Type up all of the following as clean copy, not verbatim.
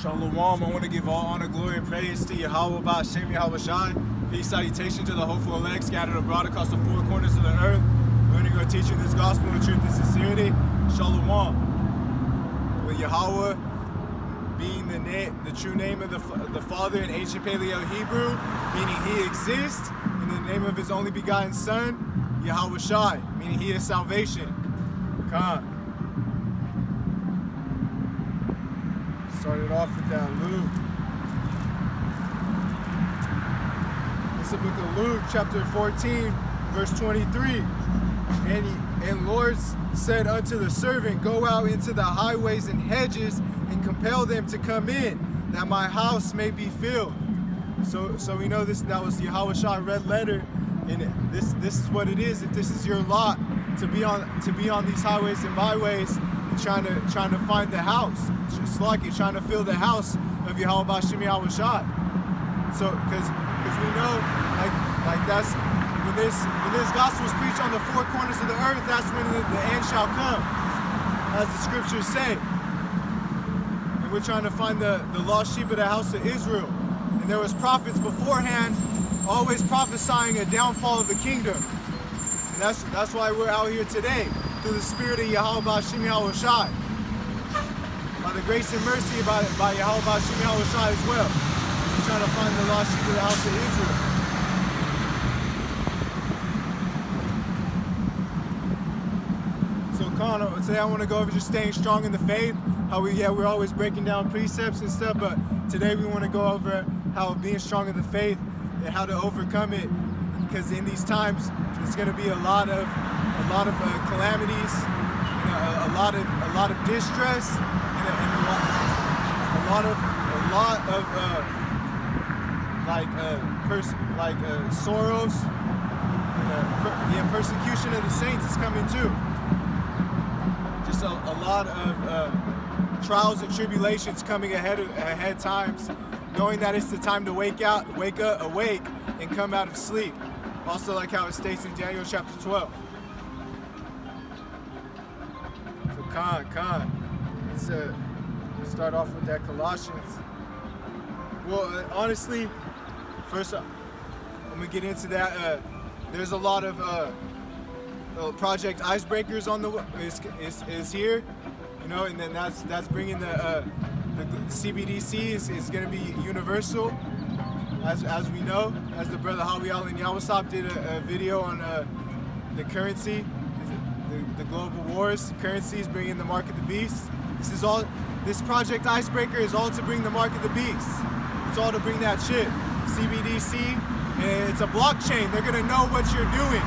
Shalom, I want to give all honor, glory, and praise to Yahweh, Ba'Shem, Yahweh Shai. Peace, salutation to the hopeful elect scattered abroad across the four corners of the earth, learning or teaching this gospel in truth and sincerity. Shalom. With Yahweh being the true name of the Father in ancient Paleo Hebrew, meaning He exists, in the name of His only begotten Son, Yahweh Shai, meaning He is salvation. Come. Started off with that Luke. It's the book of Luke, chapter 14, verse 23. And Lord said unto the servant, Go out into the highways and hedges and compel them to come in, that my house may be filled. So we know that was Yahweh Shai red letter, and this is what it is. If this is your lot to be on these highways and byways, trying to find the house, just like you're trying to fill the house of Yahweh Ba'Shem Yahweh Shai. So because we know like that's when this gospel is preached on the four corners of the earth, that's when the end shall come, as the scriptures say. And we're trying to find the lost sheep of the house of Israel. And there was prophets beforehand, always prophesying a downfall of the kingdom. And that's why we're out here today, through the spirit of Yahweh Ba'Shem Yahweh Shai. By the grace and mercy by Yahweh Ba'Shem Yahweh Shai as well. We're trying to find the lost sheep of the house of Israel. So Con, today I want to go over just staying strong in the faith. How we're always breaking down precepts and stuff, but today we want to go over how being strong in the faith and how to overcome it. Because in these times, there's going to be a lot of calamities, a lot of distress, and a lot of sorrows, and persecution of the saints is coming too. Just a lot of trials and tribulations coming ahead times, knowing that it's the time to wake up, awake, and come out of sleep. Also, like how it states in Daniel chapter 12. So, let's start off with that Colossians. Well, honestly, first I'm gonna get into that. There's a lot of Project Icebreakers on is here, and then that's bringing the CBDC is gonna be universal. As we know, as the brother Hawiel and Yawasop did a video on the currency, the global wars, currencies bringing the mark of the beast. This Project Icebreaker is all to bring the mark of the beast. It's all to bring that shit. CBDC, and it's a blockchain. They're gonna know what you're doing.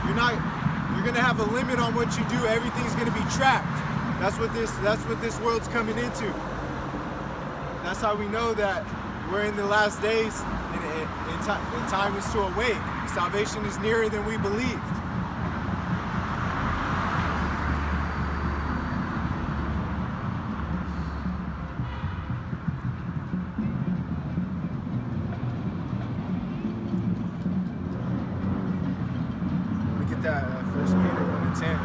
You're gonna have a limit on what you do. Everything's gonna be tracked. That's what this world's coming into. That's how we know that we're in the last days, and time is to awake. Salvation is nearer than we believed. I want to get that 1 Peter 1:10.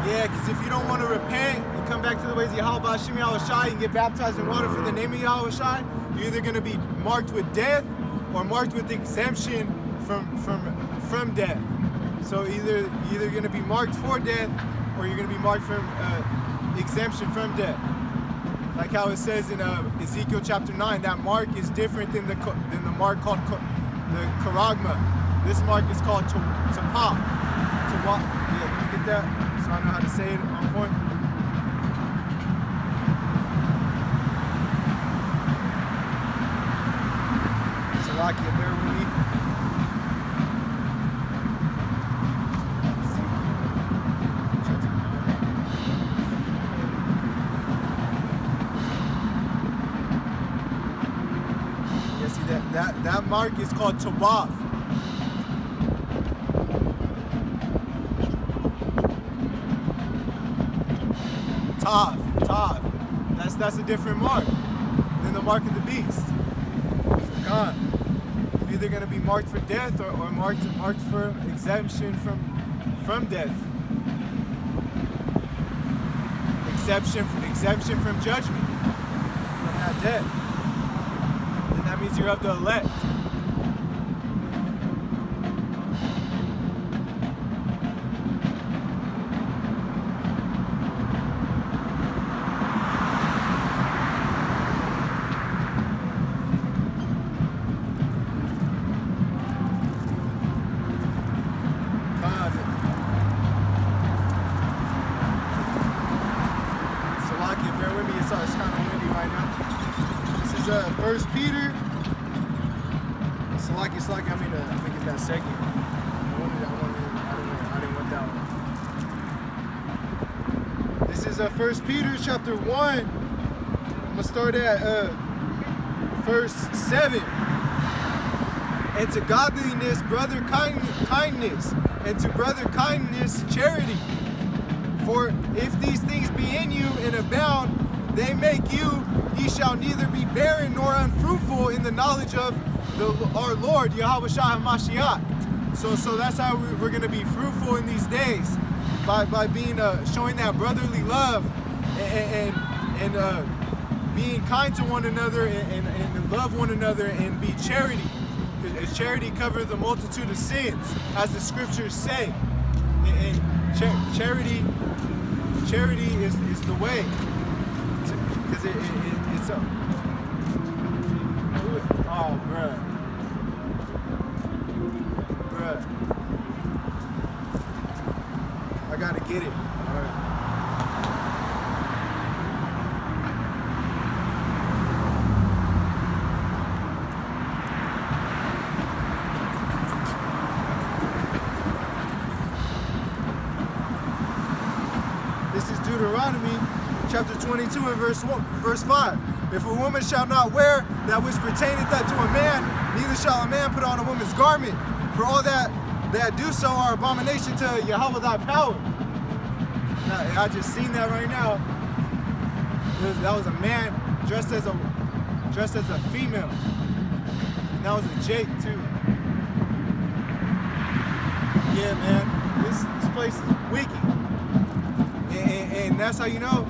Yeah, because if you don't want to repent and come back to the ways of Yahweh Ba'Shem Yahweh Shai and get baptized in water for the name of Yahweh Shai, you're either going to be marked with death or marked with exemption from death. So either going to be marked for death or you're going to be marked from exemption from death. Like how it says in Ezekiel chapter 9, that mark is different than the mark called the Karagma. This mark is called Tapah. Yeah, can you get that? So I know how to say it on point. Salakia, bear with me. Yeah, see that mark is called Tawaf. Tav. That's a different mark than the mark of the beast. So God, you're either gonna be marked for death or marked for exemption from death. exemption from judgment, from that death. And that means you're of the elect. First Peter. Salaki, I'm gonna get that second. I didn't want that one. This is First Peter chapter 1. I'm gonna start at verse 7. And to godliness, brother kindness, and to brother kindness, charity. For if these things be in you and abound, they make you, ye shall neither be barren nor unfruitful in the knowledge of our Lord, Yahweh Shah HaMashiach. So that's how we're going to be fruitful in these days, by being showing that brotherly love and being kind to one another and love one another and be charity. Because charity covers the multitude of sins, as the scriptures say. And charity is the way. Because it's a... Oh, bruh. I gotta get it. Alright. This is Deuteronomy chapter 22 and verse 5. If a woman shall not wear that which pertaineth unto a man, neither shall a man put on a woman's garment. For all that do so are abomination to Yahweh thy power. Now, I just seen that right now. That was a man dressed as a female. And that was a Jake too. Yeah, man, this place is wicked. And that's how you know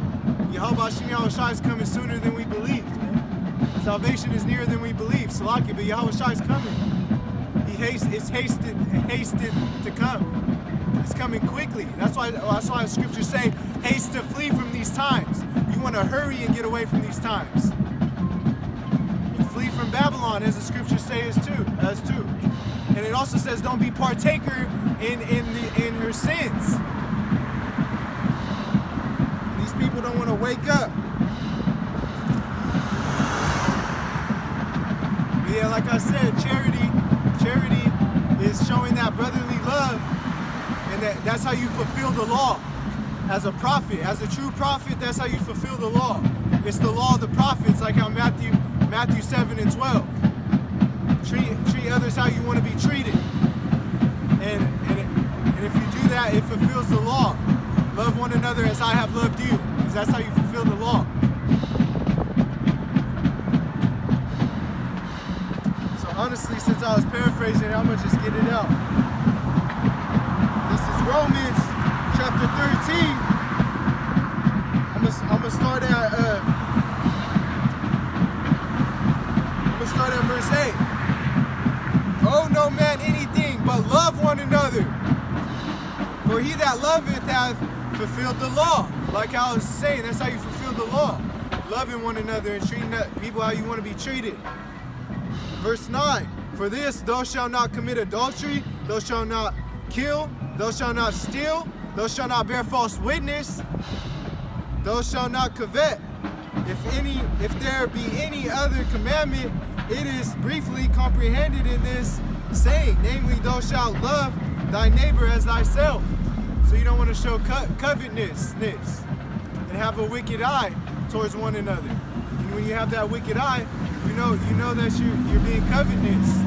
Yahweh Shem Shai is coming sooner than we believed, man. Salvation is nearer than we believe. Salaki, but Yahweh Shai is coming. It's hasted to come. It's coming quickly. That's why the scriptures say, haste to flee from these times. You want to hurry and get away from these times. And flee from Babylon, as the scriptures say as too. And it also says, don't be partaker in her sins. People don't want to wake up. But yeah, like I said, charity is showing that brotherly love, and that's how you fulfill the law. As a prophet, as a true prophet, that's how you fulfill the law. It's the law of the prophets, like how Matthew 7 and 12. Treat others how you want to be treated. And if you do that, it fulfills the law. Love one another as I have loved you, because that's how you fulfill the law. So honestly, since I was paraphrasing, I'm going to just get it out. This is Romans chapter 13. I'm going to start at verse 8. Owe no man anything but love one another. For he that loveth hath fulfilled the law. Like I was saying, that's how you fulfill the law. Loving one another and treating people how you want to be treated. Verse 9. For this, thou shalt not commit adultery, thou shalt not kill, thou shalt not steal, thou shalt not bear false witness, thou shalt not covet. If there be any other commandment, it is briefly comprehended in this saying, namely, thou shalt love thy neighbor as thyself. So you don't want to show covetousness and have a wicked eye towards one another. And when you have that wicked eye, you know that you're being covetous.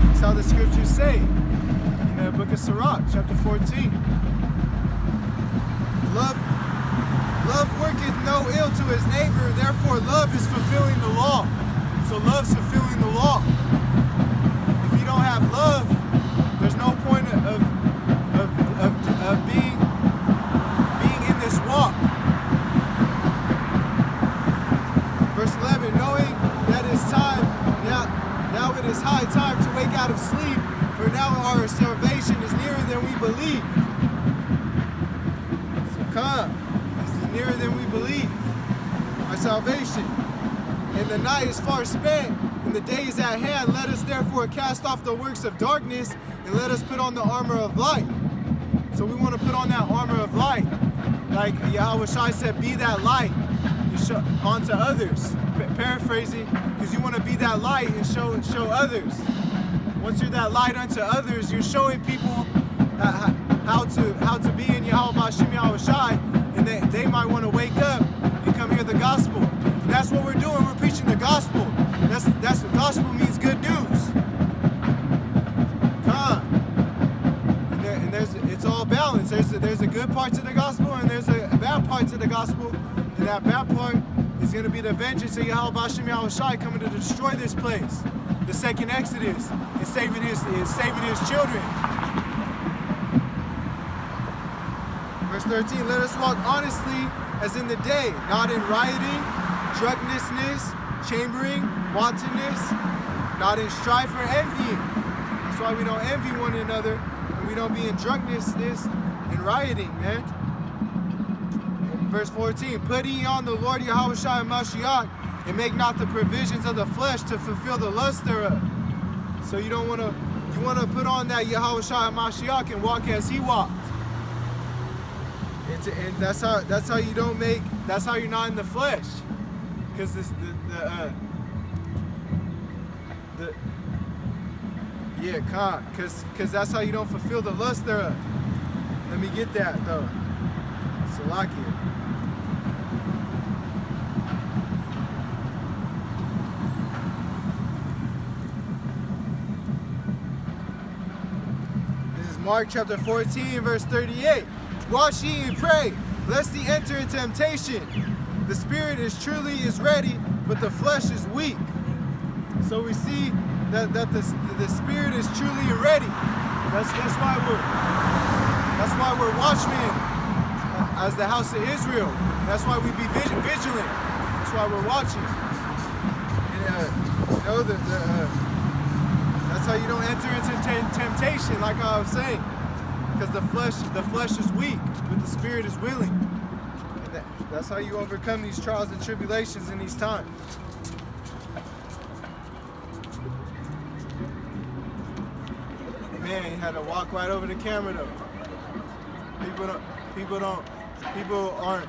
That's how the scriptures say in the book of Sirach, chapter 14. Love worketh no ill to his neighbor, therefore love is fulfilling the law. So love's fulfilling the law. If you don't have love, there's no point of being in this walk. For now our salvation is nearer than we believe. So come, this is nearer than we believe. Our salvation. And the night is far spent, and the day is at hand. Let us therefore cast off the works of darkness, and let us put on the armor of light. So we want to put on that armor of light. Like Yahweh Shai said, be that light onto others. Paraphrasing, because you want to be that light and show others. Once you're that light unto others, you're showing people how to be in Yahweh Bashim Yahweh Shai, and they might want to wake up and come hear the gospel. And that's what we're doing. We're preaching the gospel. That's what gospel means. Good news. And it's all balanced. There's a good part to the gospel, and there's a bad part to the gospel. And that bad part is going to be the vengeance of Yahweh Bashim Yahweh Shai coming to destroy this place. The second Exodus is saving his children. Verse 13, let us walk honestly as in the day, not in rioting, drunkenness, chambering, wantonness, not in strife or envying. That's why we don't envy one another, and we don't be in drunkenness and rioting, man. Verse 14, put ye on the Lord Yahweh Shai Mashiach, and make not the provisions of the flesh to fulfill the lust thereof. So you want to put on that Yahweh Shai Mashiach and walk as he walked. And that's how you don't make. That's how you're not in the flesh, because because that's how you don't fulfill the lust thereof. Let me get that though. Salakia. Mark chapter 14, verse 38. Watch ye and pray, lest ye enter into temptation. The spirit is ready, but the flesh is weak. So we see that the spirit is truly ready. That's why we're watchmen as the house of Israel. That's why we be vigilant. That's why we're watching. And that's how you don't enter into temptation, like I was saying, because the flesh is weak, but the spirit is willing. And that's how you overcome these trials and tribulations in these times. Man, he had to walk right over the camera though. People aren't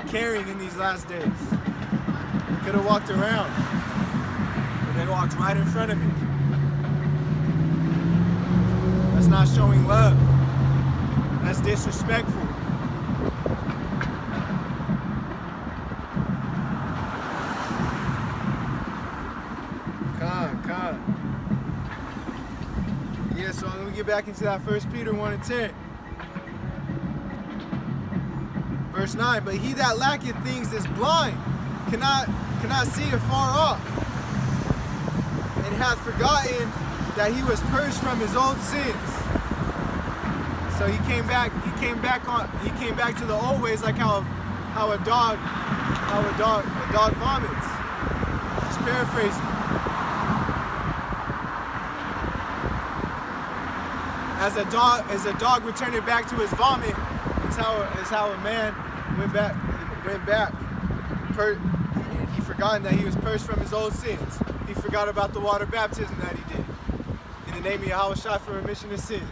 caring in these last days. Could have walked around. They walked right in front of me. That's not showing love. That's disrespectful. Come. Yeah, so let me get back into that 1 Peter 1 and 10. Verse 9, but he that lacketh things is blind, cannot see afar off, and hath forgotten that he was purged from his old sins. So he came back to the old ways, like how a dog vomits. Just paraphrasing. As a dog returning back to his vomit, is how a man went back. He forgotten that he was purged from his old sins. He forgot about the water baptism that he did in the name of Yahweh Shai for remission of sins.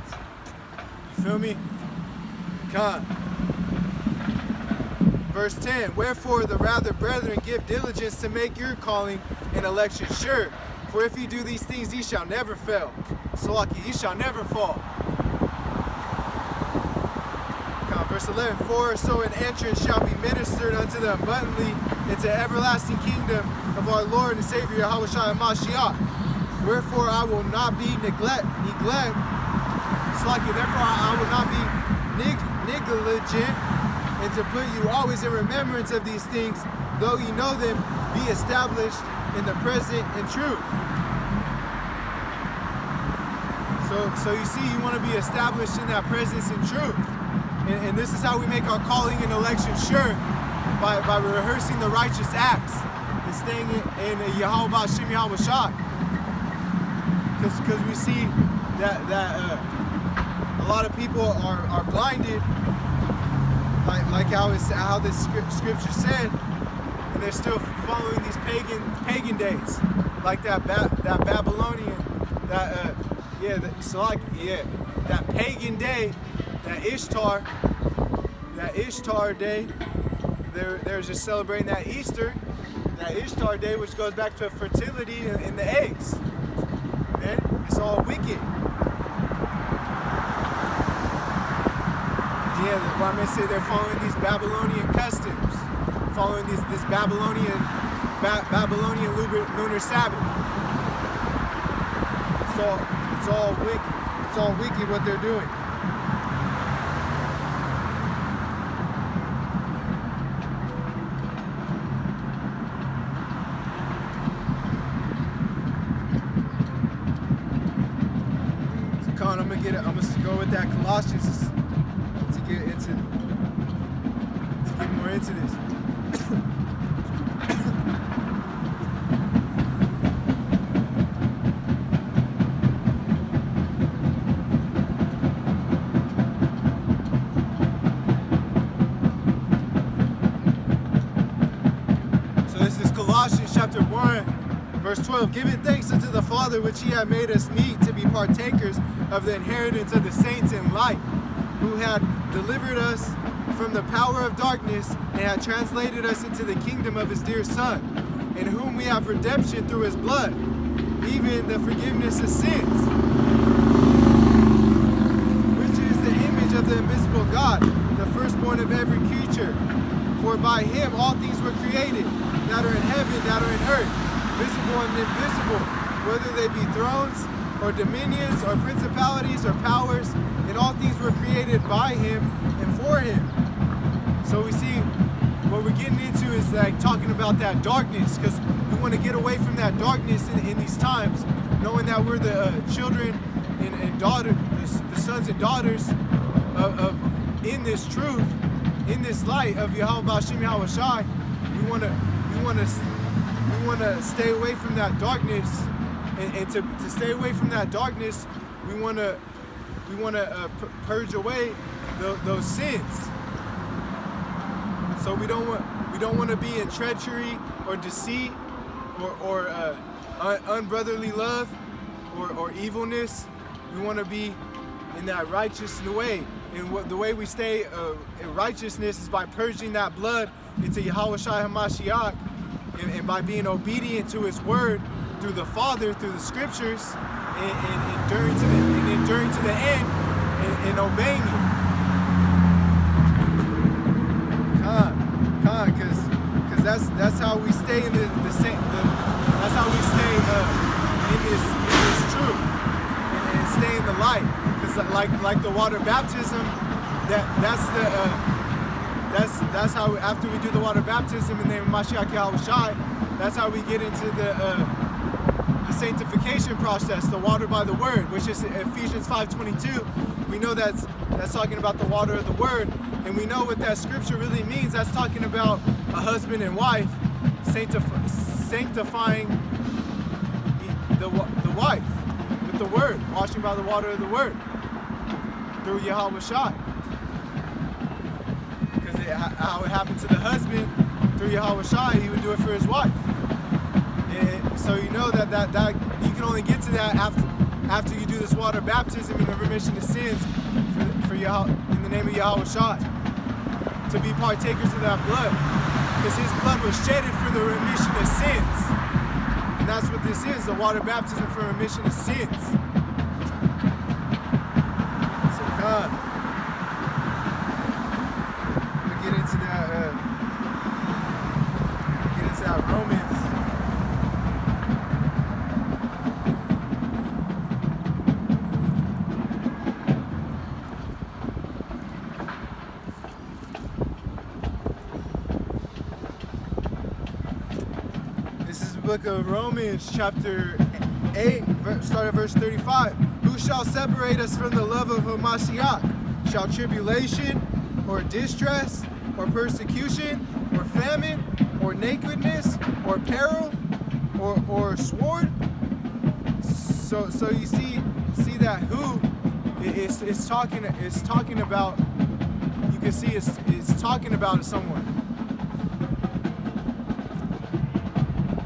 You feel me? Come. Verse 10, wherefore the rather, brethren, give diligence to make your calling and election sure. For if ye do these things, ye shall never fail. Salaki, ye shall never fall. Come. Verse 11, for so an entrance shall be ministered unto them abundantly into everlasting kingdom of our Lord and Savior Yahweh Shai Mashiach. Wherefore I will not be neglect. Salaki, therefore I will not be negligent, and to put you always in remembrance of these things, though you know them, be established in the present and truth. So you see, you want to be established in that presence and truth. And this is how we make our calling and election sure, by rehearsing the righteous acts and staying in Yahweh Bashim Yahweh Shai. because we see that a lot of people are blinded, like how this scripture said, and they're still following these pagan days, like that Babylonian, that pagan day, that Ishtar day. They're just celebrating that Easter, that Ishtar day, which goes back to fertility in the eggs. Man, it's all wicked. Yeah, why may say they're following these Babylonian customs, following this Babylonian lunar Sabbath. It's all wicked. It's all wicked what they're doing. I'm gonna go with that Colossians to get more into this. So this is Colossians chapter 1, verse 12. Giving thanks unto the Father, which he had made us meet to be partakers of the inheritance of the saints in light, who had delivered us from the power of darkness and had translated us into the kingdom of his dear Son, in whom we have redemption through his blood, even the forgiveness of sins, which is the image of the invisible God, the firstborn of every creature. For by him all things were created, that are in heaven, that are in earth, visible and invisible, whether they be thrones, or dominions, or principalities, or powers, and all things were created by him and for him. So we see what we're getting into is like talking about that darkness, because we want to get away from that darkness in these times, knowing that we're the children and daughters, the sons and daughters of in this truth, in this light of Yahweh B'Shem Yahweh Shai. We want to stay away from that darkness. And to stay away from that darkness, we want to purge away those sins. So we don't want to be in treachery or deceit or unbrotherly love or evilness. We want to be in that righteous way. And the way we stay in righteousness is by purging that blood into Yahweh Shai HaMashiach, and by being obedient to his word through the Father, through the scriptures, and enduring to the end, and obeying it. Because that's how we stay in that's how we stay in this truth and stay in the light. Because like the water baptism, that's how after we do the water baptism in the name of Mashiach Yahweh Shai, that's how we get into the sanctification process, the water by the word, which is Ephesians 5:22. We know that's talking about the water of the word, and we know what that scripture really means. That's talking about a husband and wife sanctifying the wife with the word, washing by the water of the word through Yahweh Shai. Because how it happened to the husband through Yahweh Shai, he would do it for his wife. So you know that you can only get to that after you do this water baptism and the remission of sins for in the name of Yahweh Shai, to be partakers of that blood, because his blood was shedded for the remission of sins, and that's what this is, the water baptism for remission of sins. So God, we get into that Romans. Book of Romans chapter 8, start at verse 35. Who shall separate us from the love of Hamashiach? Shall tribulation, or distress, or persecution, or famine, or nakedness, or peril, or sword? So you see that who it's talking about. You can see it's talking about someone.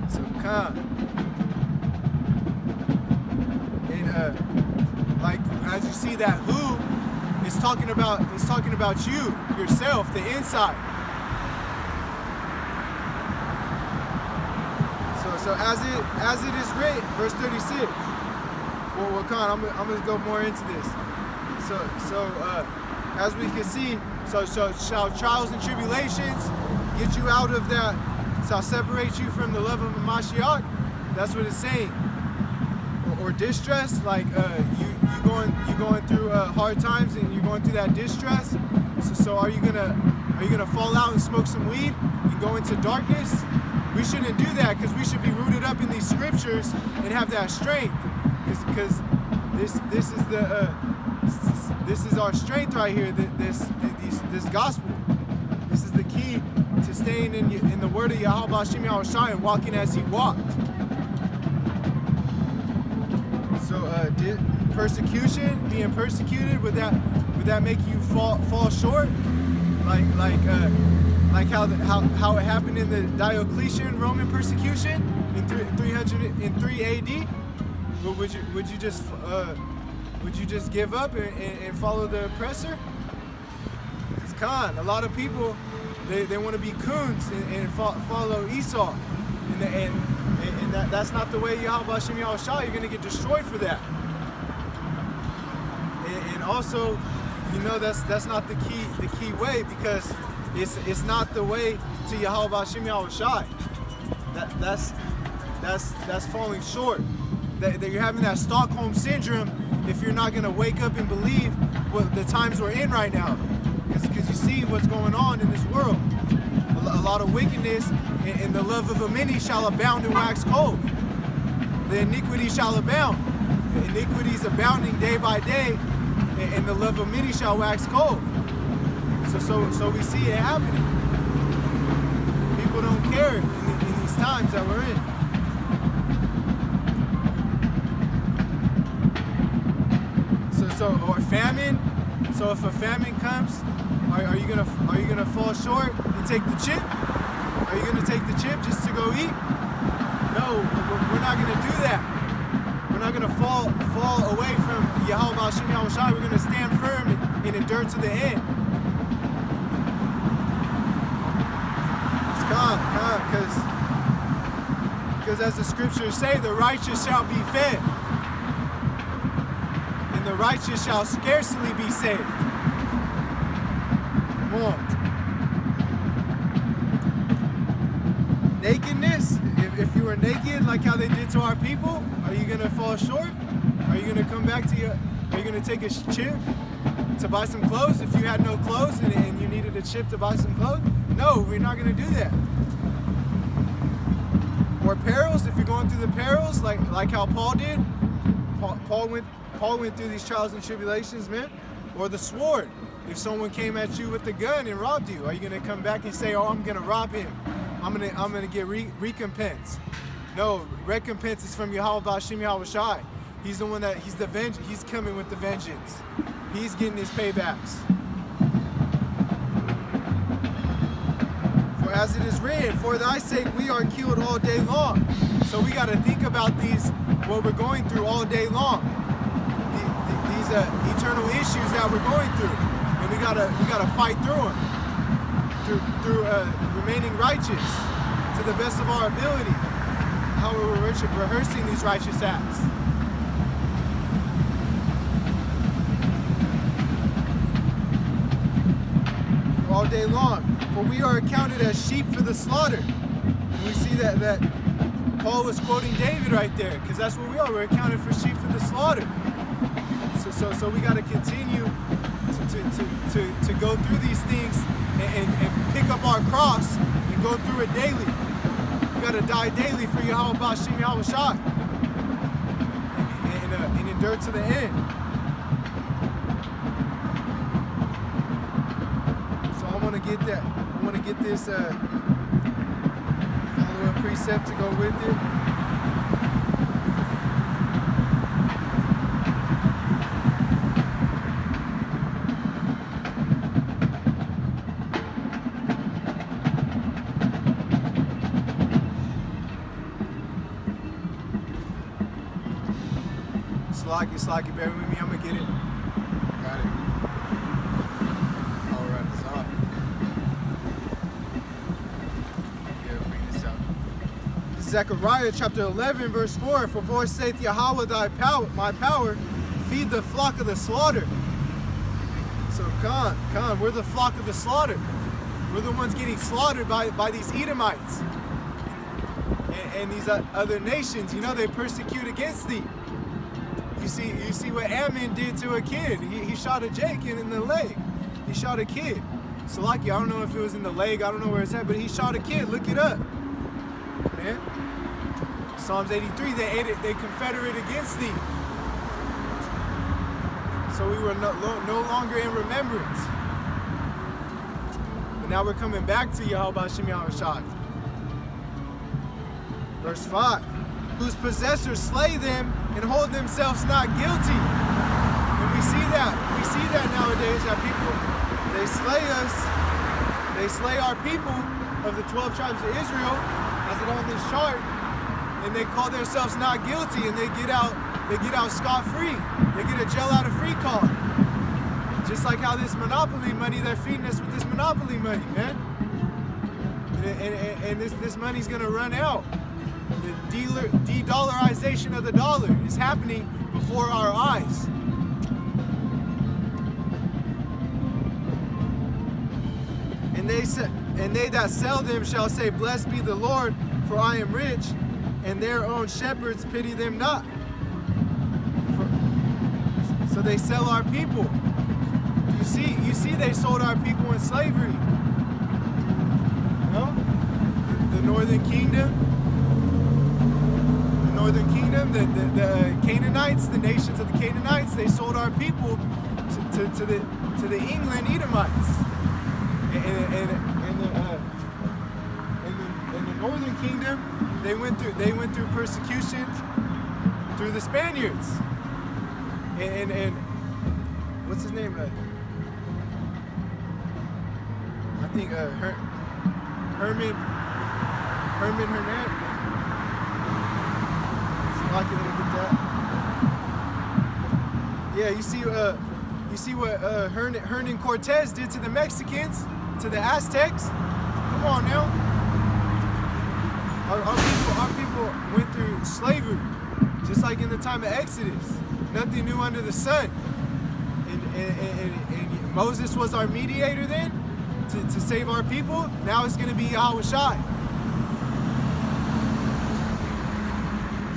So come. And like as you see that who it's talking about you, yourself, the inside. So as it is written, verse 36. Well, Khan, I'm gonna go more into this. So as we can see, so shall trials and tribulations get you out of that, shall separate you from the love of Mashiach. That's what it's saying. Or distress, like you going through hard times and you're going through that distress. So are you gonna fall out and smoke some weed and go into darkness? We shouldn't do that, because we should be rooted up in these scriptures and have that strength. Because this is our strength right here. This gospel. This is the key to staying in the word of Yahweh Hashem Yahushua and walking as He walked. So persecution, being persecuted, would that make you fall short? Like how it happened in the Diocletian Roman persecution in 303 AD? Would you just give up and follow the oppressor? It's Khan. A lot of people they want to be coons and follow Esau, and that's not the way Yahweh Hashem Yahushua. You're gonna get destroyed for that. And also, that's not the key way, because it's not the way to Yahweh Hashem Yahushua. That's falling short. That you're having that Stockholm syndrome if you're not gonna wake up and believe what the times we're in right now, because you see what's going on in this world. A lot of wickedness, and the love of the many shall abound and wax cold. The iniquity shall abound. The iniquity is abounding day by day, and the love of many shall wax cold. So we see it happening. People don't care in these times that we're in. Or famine. So if a famine comes, are you gonna fall short and take the chip? Are you gonna take the chip just to go eat? No, we're not gonna do that. We're not gonna fall away from Yahweh Hashem Yahushua. We're gonna stand firm and endure to the end. It's calm, because as the scriptures say, the righteous shall be fed, and the righteous shall scarcely be saved. Come on. Nakedness, if you were naked like how they did to our people, are you going to fall short? Are you going to come back to are you going to take a chip to buy some clothes if you had no clothes and you needed a chip to buy some clothes? No, we're not going to do that. Or perils, if you're going through the perils like how Paul did. Paul went through these trials and tribulations, man. Or the sword. If someone came at you with a gun and robbed you, are you going to come back and say, "Oh, I'm going to rob him. I'm gonna get recompense"? No, recompense is from Yahweh Hashem Yahushua. He's the one he's coming with the vengeance. He's getting his paybacks. For as it is written, for thy sake we are killed all day long. So we gotta think about what we're going through all day long. These eternal issues that we're going through, and we gotta fight through them. Through remaining righteous to the best of our ability, how we're rehearsing these righteous acts. All day long, for we are accounted as sheep for the slaughter. And we see that Paul was quoting David right there, because that's what we are. We're accounted for sheep for the slaughter. So we got to continue to go through these things and pick up our cross and go through it daily. We got to die daily for Yahweh Hashem Yahushua and endure to the end. So I want to get this follow-up precept to go with it. Slacky, bear with me. I'm gonna get it. Got it. All right, it's on. Yeah, bring this out. Zechariah chapter 11, verse 4. For thus saith Yahweh my power, feed the flock of the slaughter. So Khan, we're the flock of the slaughter. We're the ones getting slaughtered by these Edomites and these other nations. You know, they persecute against thee. You see what Ammon did to a kid. He shot a Jake in the leg. He shot a kid. Salaki, I don't know if it was in the leg. I don't know where it's at, but he shot a kid. Look it up, man. Psalms 83. They confederate against thee. So we were no longer in remembrance. But now we're coming back to Yahweh Hashem Yahushai. Verse 5. Whose possessors slay them and hold themselves not guilty. And we see that nowadays, that people, they slay us. They slay our people of the 12 tribes of Israel, as it on this chart, and they call themselves not guilty, and they get out scot-free. They get a jail out of free card. Just like how this monopoly money, they're feeding us with this monopoly money, man. And this money's gonna run out. The de-dollarization of the dollar is happening before our eyes. And they that sell them shall say, Blessed be the Lord, for I am rich, and their own shepherds pity them not. So they sell our people. You see, they sold our people in slavery. You know? The Northern Kingdom, the Canaanites, the nations of the Canaanites, they sold our people to the England Edomites. And the Northern Kingdom, they went through persecution through the Spaniards. And what's his name? I think Herman Hernandez. Lucky to get that. Yeah, you see what Hernan Cortez did to the Mexicans, to the Aztecs. Come on now. Our people went through slavery, just like in the time of Exodus. Nothing new under the sun. And Moses was our mediator then to save our people. Now it's going to be Yahweh Shai.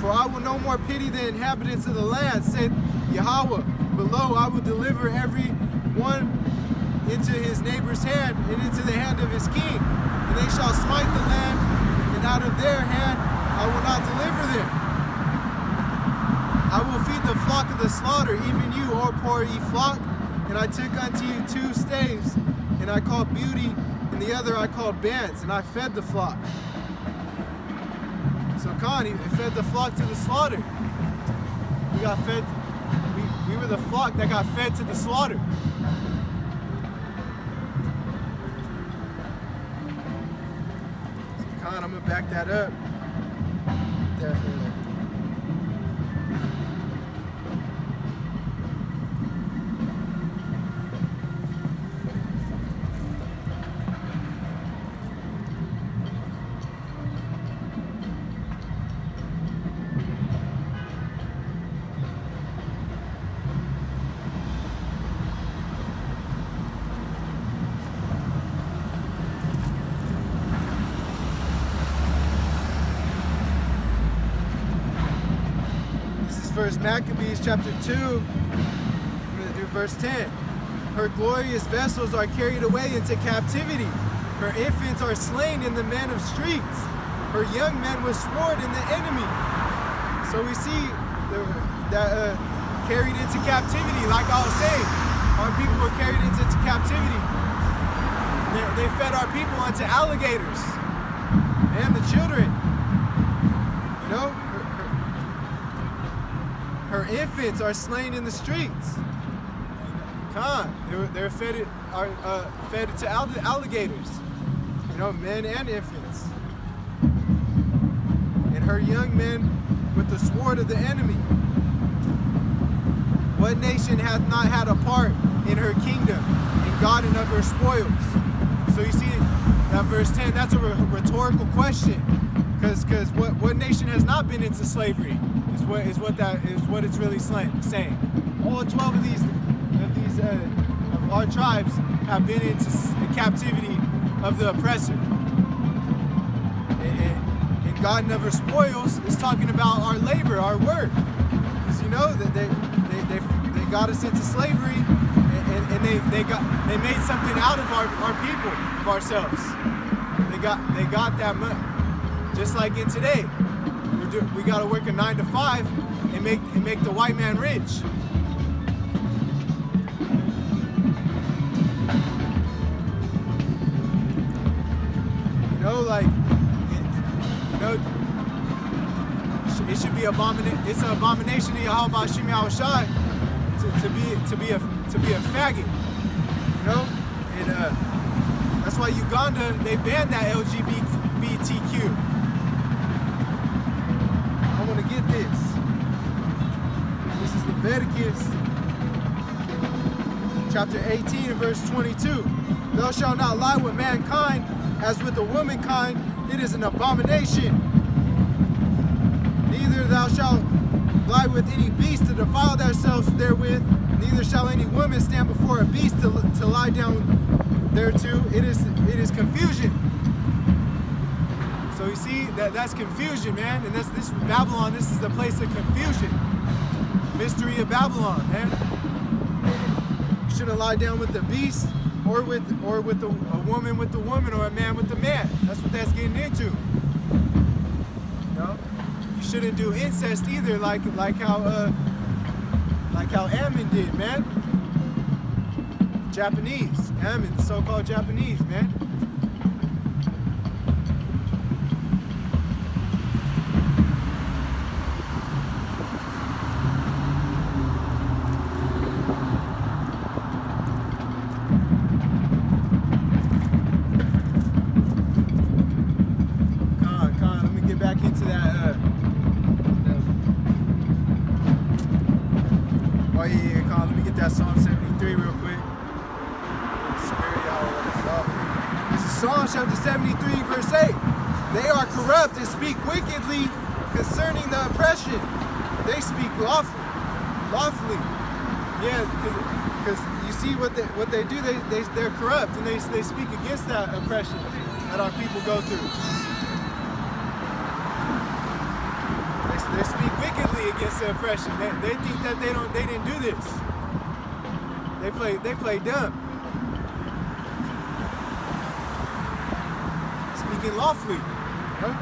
For I will no more pity the inhabitants of the land, said Yahweh. Below I will deliver every one into his neighbor's hand and into the hand of his king. And they shall smite the land, and out of their hand I will not deliver them. I will feed the flock of the slaughter, even you, O poor ye flock. And I took unto you 2 staves, and I called Beauty, and the other I called Bands, and I fed the flock. So Khan, he fed the flock to the slaughter. We got fed. We were the flock that got fed to the slaughter. So Khan, I'm gonna back that up. First Maccabees chapter 2, I'm going to do verse 10. Her glorious vessels are carried away into captivity. Her infants are slain in the men of streets. Her young men were sword in the enemy. So we see that carried into captivity, like I was saying. Our people were carried into captivity. They fed our people unto alligators and the children. You know? Her infants are slain in the streets. They're fed to alligators. You know, men and infants. And her young men with the sword of the enemy. What nation hath not had a part in her kingdom, and gotten of her spoils? So you see that verse 10, that's a rhetorical question. Because what nation has not been into slavery is what it's really saying. All 12 of our tribes have been into captivity of the oppressor. And God never spoils is talking about our labor, our work. Because you know that they got us into slavery, and they made something out of our people, of ourselves. They got that money. Just like in today, we got to work a 9 to 5 and make the white man rich. You know, like, it should be it's an abomination to Yahweh Hashem Yahushai to be a faggot. You know, and that's why Uganda, they banned that LGBTQ. I want to get this. This is Leviticus chapter 18 and verse 22. Thou shalt not lie with mankind as with the womankind. It is an abomination. Neither thou shalt lie with any beast to defile thyself therewith. Neither shall any woman stand before a beast to lie down thereto. It is confusion. So you see, that's confusion, man. And this Babylon, this is the place of confusion. Mystery of Babylon, man. You shouldn't lie down with the beast or with a woman with the woman or a man with the man. That's what that's getting into. You know? You shouldn't do incest either, like how Ammon did, man. Japanese. Ammon, the so-called Japanese, man. Let me get back into that. Oh yeah, Con, let me get that Psalm 73 real quick. This is Psalm chapter 73, verse 8. They are corrupt and speak wickedly concerning the oppression. They speak lawfully. Yeah, because you see what they do. They're corrupt and they speak against that oppression that our people go through. They speak wickedly against the oppression. They think that they didn't do this. They play dumb. Speaking lawfully. Huh?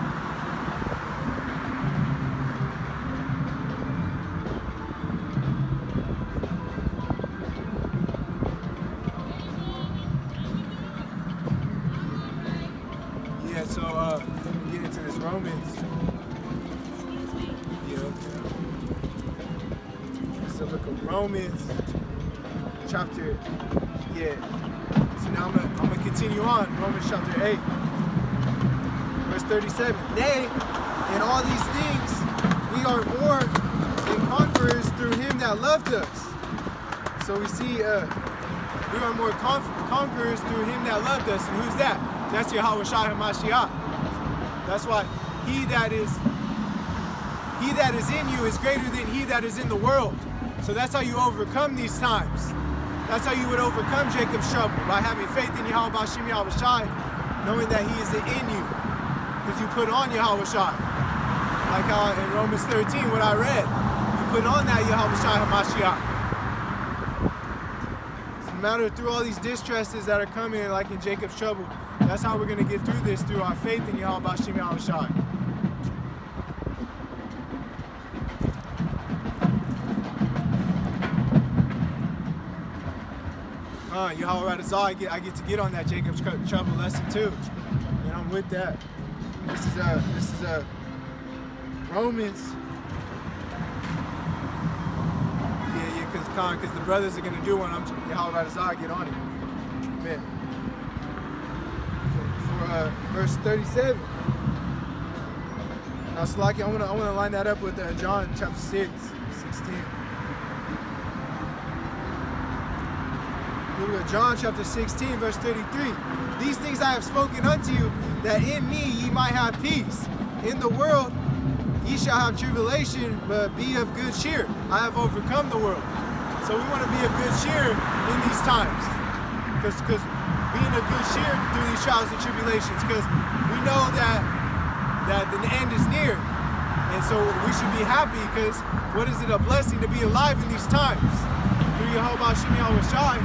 Yeah, so get into this Romans. So look at Romans chapter, So now I'm gonna continue on. Romans chapter 8, verse 37. Nay, in all these things we are more than conquerors through him that loved us. So we see we are more conquerors through him that loved us. And who's that? That's Yahweh Shai HaMashiach. That's why he that is in you is greater than he that is in the world. So that's how you overcome these times. That's how you would overcome Jacob's trouble, by having faith in Yahweh Hashem Yahweh Shai, knowing that he is in you. Because you put on Yahweh Shai. Like how in Romans 13, what I read, you put on that Yahweh Shai HaMashiach. It's a matter of through all these distresses that are coming, like in Jacob's trouble, that's how we're going to get through this, through our faith in Yahweh Hashem Yahweh Shai. Yahweh Radazah, I get to get on that Jacob's trouble lesson too, and I'm with that. This is Romans. Because the brothers are gonna do one. Yahweh Radazah, get on it, man. For verse 37. Now, Slaki, I wanna line that up with John chapter 6, 16. Look at John chapter 16, verse 33. These things I have spoken unto you, that in me ye might have peace. In the world ye shall have tribulation, but be of good cheer. I have overcome the world. So we want to be of good cheer in these times. Because being of good cheer through these trials and tribulations, because we know that the end is near. And so we should be happy, because what is it, a blessing to be alive in these times? Through Yehovah Shem Yahweh Shai,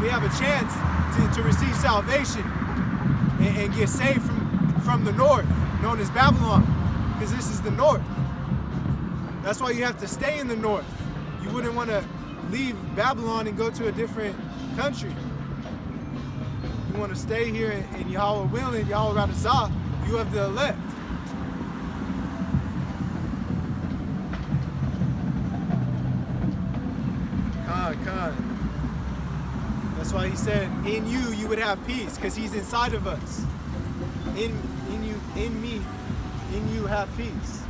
we have a chance to receive salvation and get saved from the north, known as Babylon, because this is the north. That's why you have to stay in the north. You wouldn't want to leave Babylon and go to a different country. You want to stay here in Yahweh willing, Yahweh Radazah. You have the elect. Khan. That's why he said, in you would have peace, because he's inside of us. In me, in you have peace.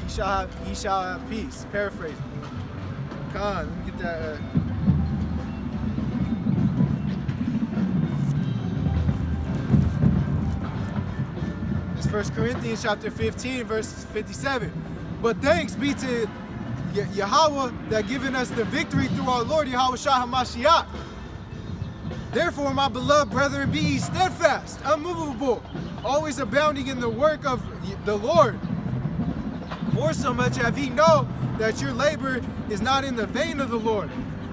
He shall have peace. Paraphrase. Khan, let me get that. It's 1 Corinthians chapter 15, verse 57. But thanks be to Yahweh that given us the victory through our Lord Yahweh Shah HaMashiach. Therefore, my beloved brethren, be ye steadfast, unmovable, always abounding in the work of the Lord. For so much have ye know that your labor is not in the vain of the Lord.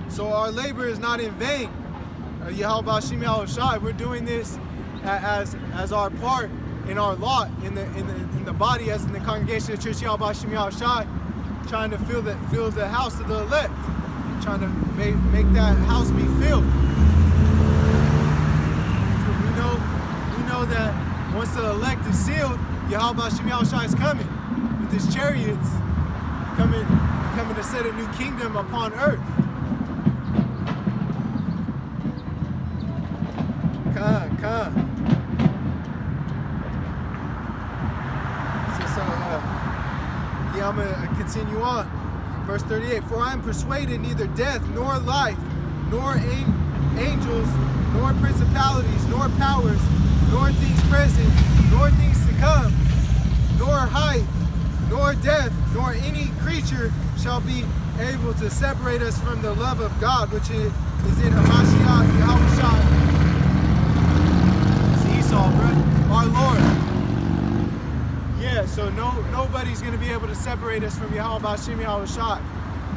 So our labor is not in vain. Yahweh Shem Yahweh Shai, we're doing this as our part in our lot in the body, as in the congregation of the Church Yahweh Shem Yahweh Shai, trying to fill the house of the elect, trying to make that house be filled. So we know that once the elect is sealed, Yahweh Shem Yahweh Shai is coming with his chariots, coming to set a new kingdom upon earth. Khan. I'm going to continue on. Verse 38. For I am persuaded neither death, nor life, nor angels, nor principalities, nor powers, nor things present, nor things to come, nor height, nor depth, nor any creature shall be able to separate us from the love of God, which is in Hamashiach Yahweh Shai. It's Esau, bro. Our Lord. Yeah, so nobody's going to be able to separate us from Yahweh Shem Yahweh Shai.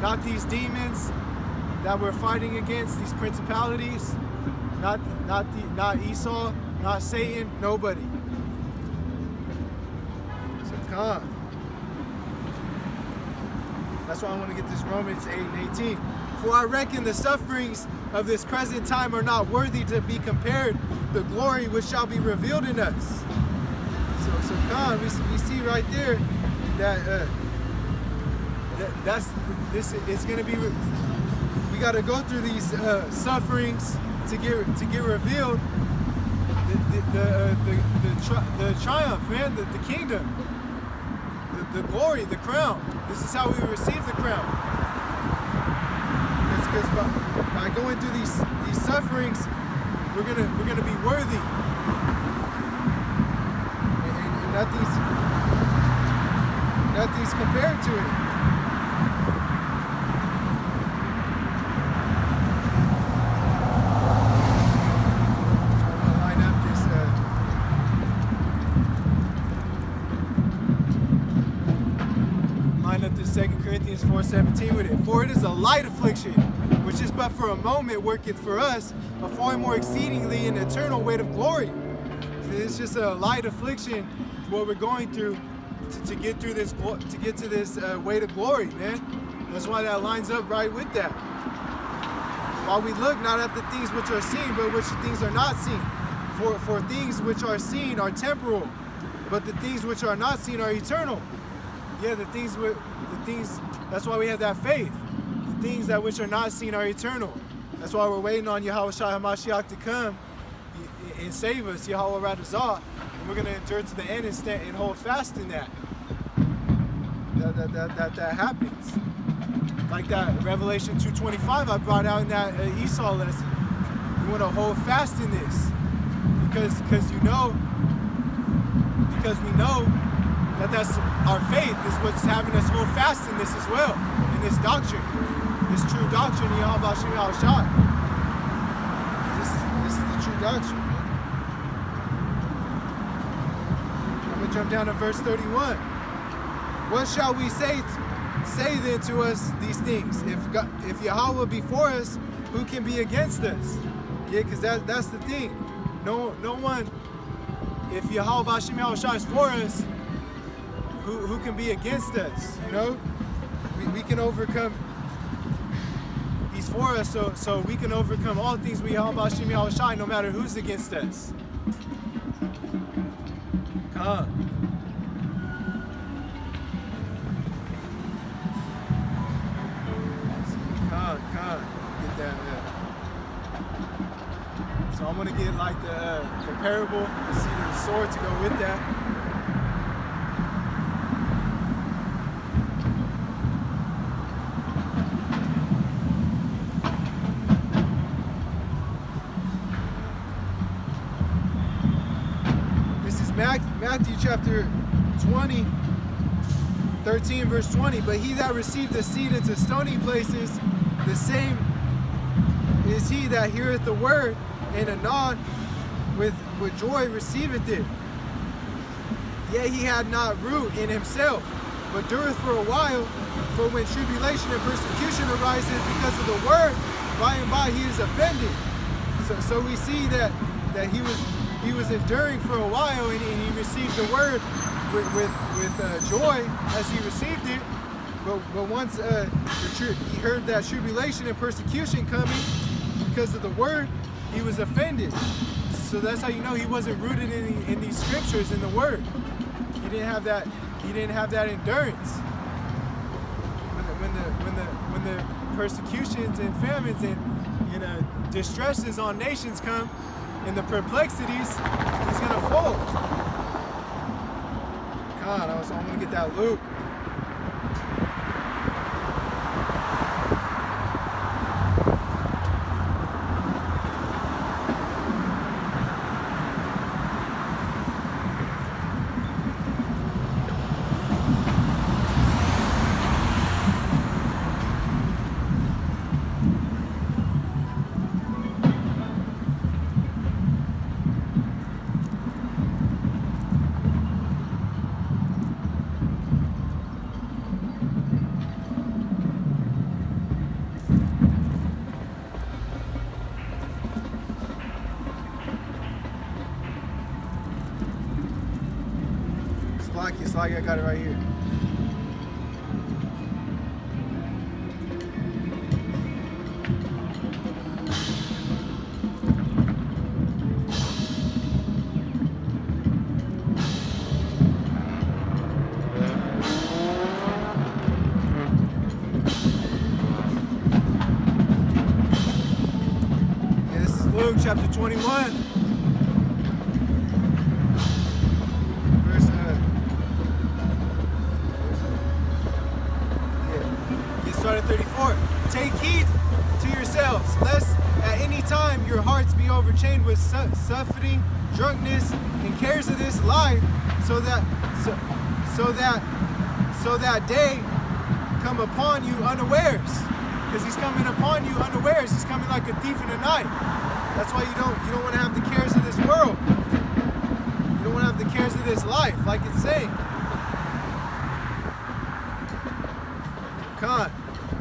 Not these demons that we're fighting against, these principalities, not Esau, not Satan, nobody. So come. That's why I want to get this Romans 8 and 18. For I reckon the sufferings of this present time are not worthy to be compared the glory which shall be revealed in us. So come, we see right there that it's going to be. We got to go through these sufferings to get revealed the triumph, man, the kingdom, the glory, the crown. This is how we receive the crown. Because by going through these sufferings, we're gonna be worthy. Nothing's compared to it. Line up this 2 Corinthians 4:17 with it. For it is a light affliction, which is but for a moment worketh for us a far more exceedingly and eternal weight of glory. It's just a light affliction, what we're going through to get through this, to get to this weight of glory, man. That's why that lines up right with that. While we look not at the things which are seen, but which things are not seen. For things which are seen are temporal, but the things which are not seen are eternal. Yeah, the things. That's why we have that faith. The things that which are not seen are eternal. That's why we're waiting on Yahweh Shai HaMashiach to come and save us, Yahweh Radazah, and we're going to endure to the end and stand and hold fast in that happens. like that Revelation 2:25 I brought out in that Esau lesson. We want to hold fast in this because we know that that's our faith is what's having us hold fast in this as well, in this doctrine, this true doctrine, Yahweh Shem Yahushai. This is the true doctrine, man. I'm gonna jump down to verse 31. What shall we say then to us these things? If Yahweh be for us, who can be against us? Yeah, because that's the thing. No one. If Yahweh Shem Yahushai is for us, who can be against us? You know, we can overcome. He's for us, so we can overcome all things with Yahweh Shem Yahushai, no matter who's against us. Come. Get that. So I'm gonna get like the parable, the seed of the sword to go with that. This is Matthew chapter 20, 13 verse 20. But he that received the seed into stony places, the same is he that heareth the word, and anon with joy receiveth it. Yea, he had not root in himself, but dureth for a while. For when tribulation and persecution ariseth because of the word, by and by he is offended. So we see that he was enduring for a while, and he received the word with joy as he received it. But once he heard that tribulation and persecution coming because of the word, he was offended. So that's how you know he wasn't rooted in these scriptures, in the word. He didn't have that endurance. When the persecutions and famines and distresses on nations come, and the perplexities, he's gonna fold. God, I'm gonna get that Luke. It's like I got it right here. Yeah, this is Luke chapter 21. Start at 34. Take heed to yourselves, lest at any time your hearts be overchained with suffering, drunkenness, and cares of this life, so that day come upon you unawares. Because he's coming upon you unawares. He's coming like a thief in the night. That's why you don't want to have the cares of this world. You don't want to have the cares of this life, like it's saying. Come on.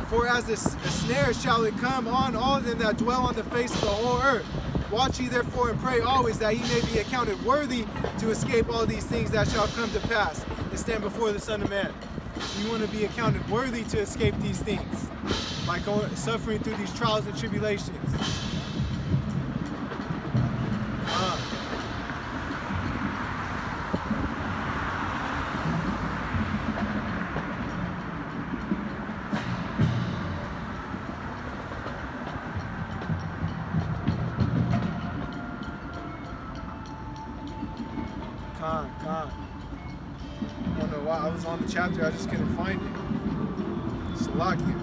For as a snare shall it come on all them that dwell on the face of the whole earth. Watch ye therefore and pray always, that ye may be accounted worthy to escape all these things that shall come to pass, and stand before the Son of Man. So you want to be accounted worthy to escape these things, by suffering through these trials and tribulations. Con. I don't know why I was on the chapter, I just couldn't find it. Salakia.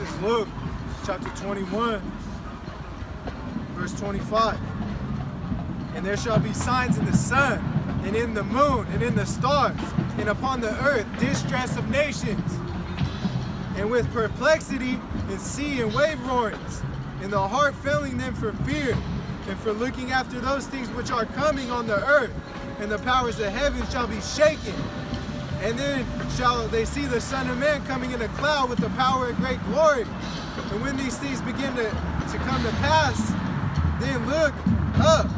This is Luke chapter 21, verse 25. And there shall be signs in the sun, and in the moon, and in the stars, and upon the earth distress of nations, and with perplexity in sea and wave roarings, and the heart failing them for fear, and for looking after those things which are coming on the earth, and the powers of heaven shall be shaken. And then shall they see the Son of Man coming in a cloud with the power and great glory. And when these things begin to come to pass, then look up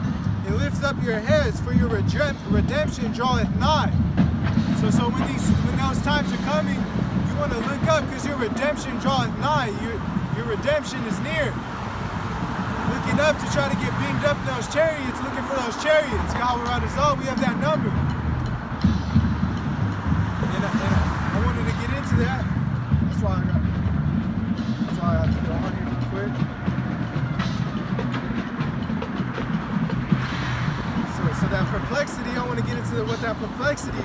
and lift up your heads, for your redemption draweth nigh. So when those times are coming, you want to look up, because your redemption draweth nigh. Your redemption is near. Looking up to try to get beamed up in those chariots, looking for those chariots. Yahweh Radazal, we have that number. And I wanted to get into that. That's why I have to go on here real quick. So that perplexity, I want to get into what that perplexity is.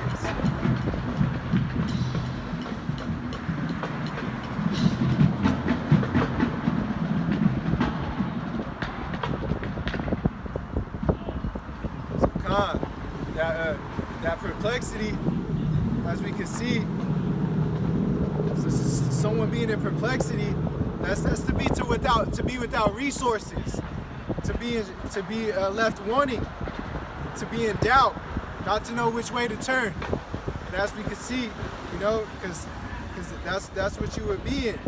That perplexity, as we can see, so someone being in perplexity, that's to be without resources, to be left wanting, to be in doubt, not to know which way to turn. And as we can see, because that's what you would be in.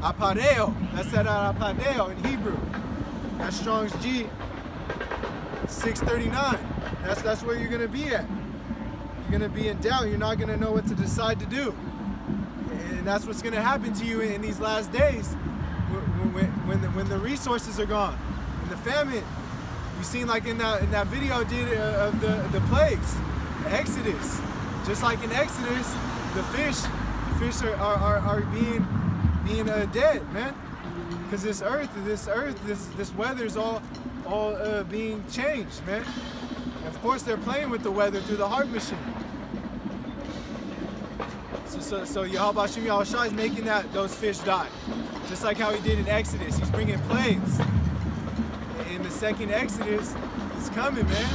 Apareo, that's that apareo in Hebrew. That's Strong's G 639. That's where you're gonna be at. You're gonna be in doubt. You're not gonna know what to decide to do, and that's what's gonna happen to you in these last days, when the resources are gone, and the famine. You seen like in that video I did of the plagues, the Exodus. Just like in Exodus, the fish are being dead, man, because this weather's all being changed, man. And of course, they're playing with the weather through the heart machine. So Yahweh Shem Yahushua is making those fish die, just like how he did in Exodus. He's bringing plagues. In the second Exodus, it's coming, man.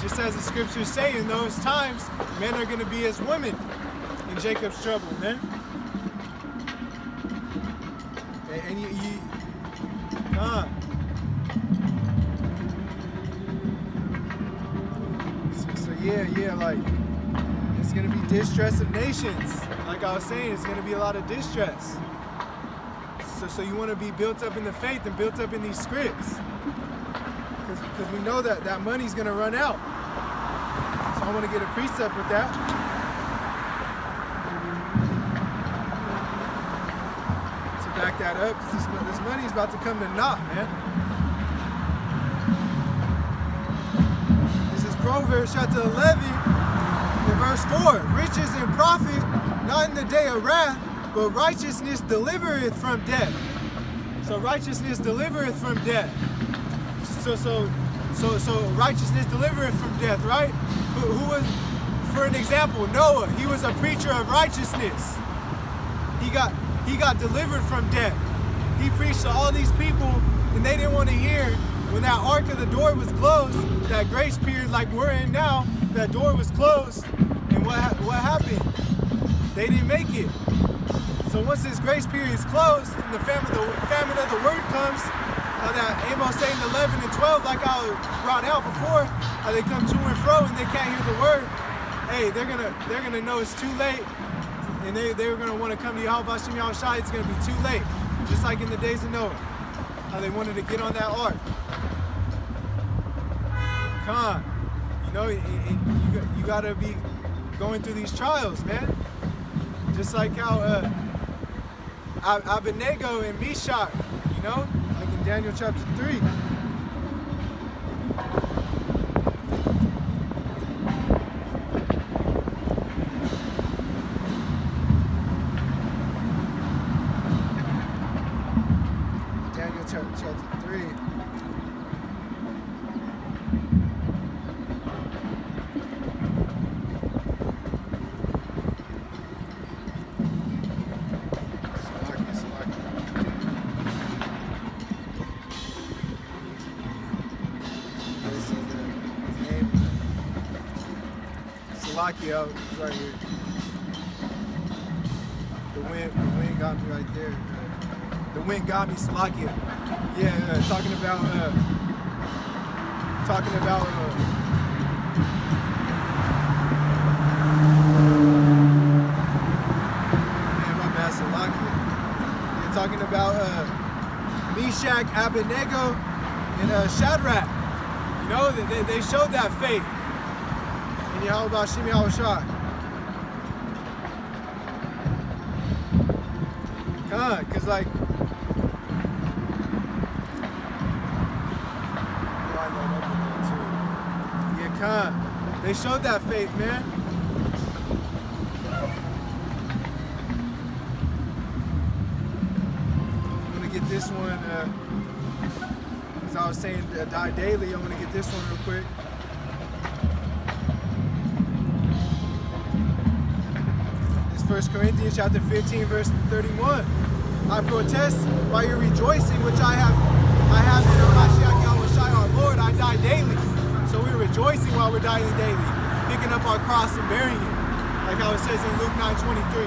Just as the scriptures say, in those times, men are going to be as women in Jacob's trouble, man. And like, it's gonna be distress of nations. Like I was saying, it's gonna be a lot of distress. So you want to be built up in the faith and built up in these scripts, because we know that money's gonna run out. So I want to get a precept with that. Back that up, because this money is about to come to naught, man. This is Proverbs chapter 11, verse 4. Riches and profit, not in the day of wrath, but righteousness delivereth from death. So righteousness delivereth from death. So righteousness delivereth from death, right? Who was, for an example, Noah. He was a preacher of righteousness. He got delivered from death. He preached to all these people, and they didn't want to hear. When that ark of the door was closed, that grace period like we're in now, that door was closed, and what happened? They didn't make it. So once this grace period is closed, and the famine of the word comes, that Amos 8 and 11 and 12, like I brought out before, how they come to and fro and they can't hear the word. Hey, they're gonna know it's too late. And they're going to want to come to Yahweh Shem Yahushua. It's going to be too late. Just like in the days of Noah, how they wanted to get on that ark. You got to be going through these trials, man. Just like how Abednego and Meshach, like in Daniel chapter 3. Chapter 3. Salakia, it's right here. The wind got me right there. The wind got me, Salakia. Yeah, talking about man, my bad, Salakia. You're talking about Meshach, Abednego, and Shadrach. You know, they showed that faith. And Yahweh Bashim Yahushua. Cause like they showed that faith, man. I'm gonna get this one, as I was saying, die daily. I'm gonna get this one real quick. It's 1 Corinthians chapter 15, verse 31. I protest by your rejoicing, which I have in Mashiach Yahushua our Lord. I die daily. So we're rejoicing while we're dying daily, picking up our cross and bearing it. Like how it says in Luke 9:23.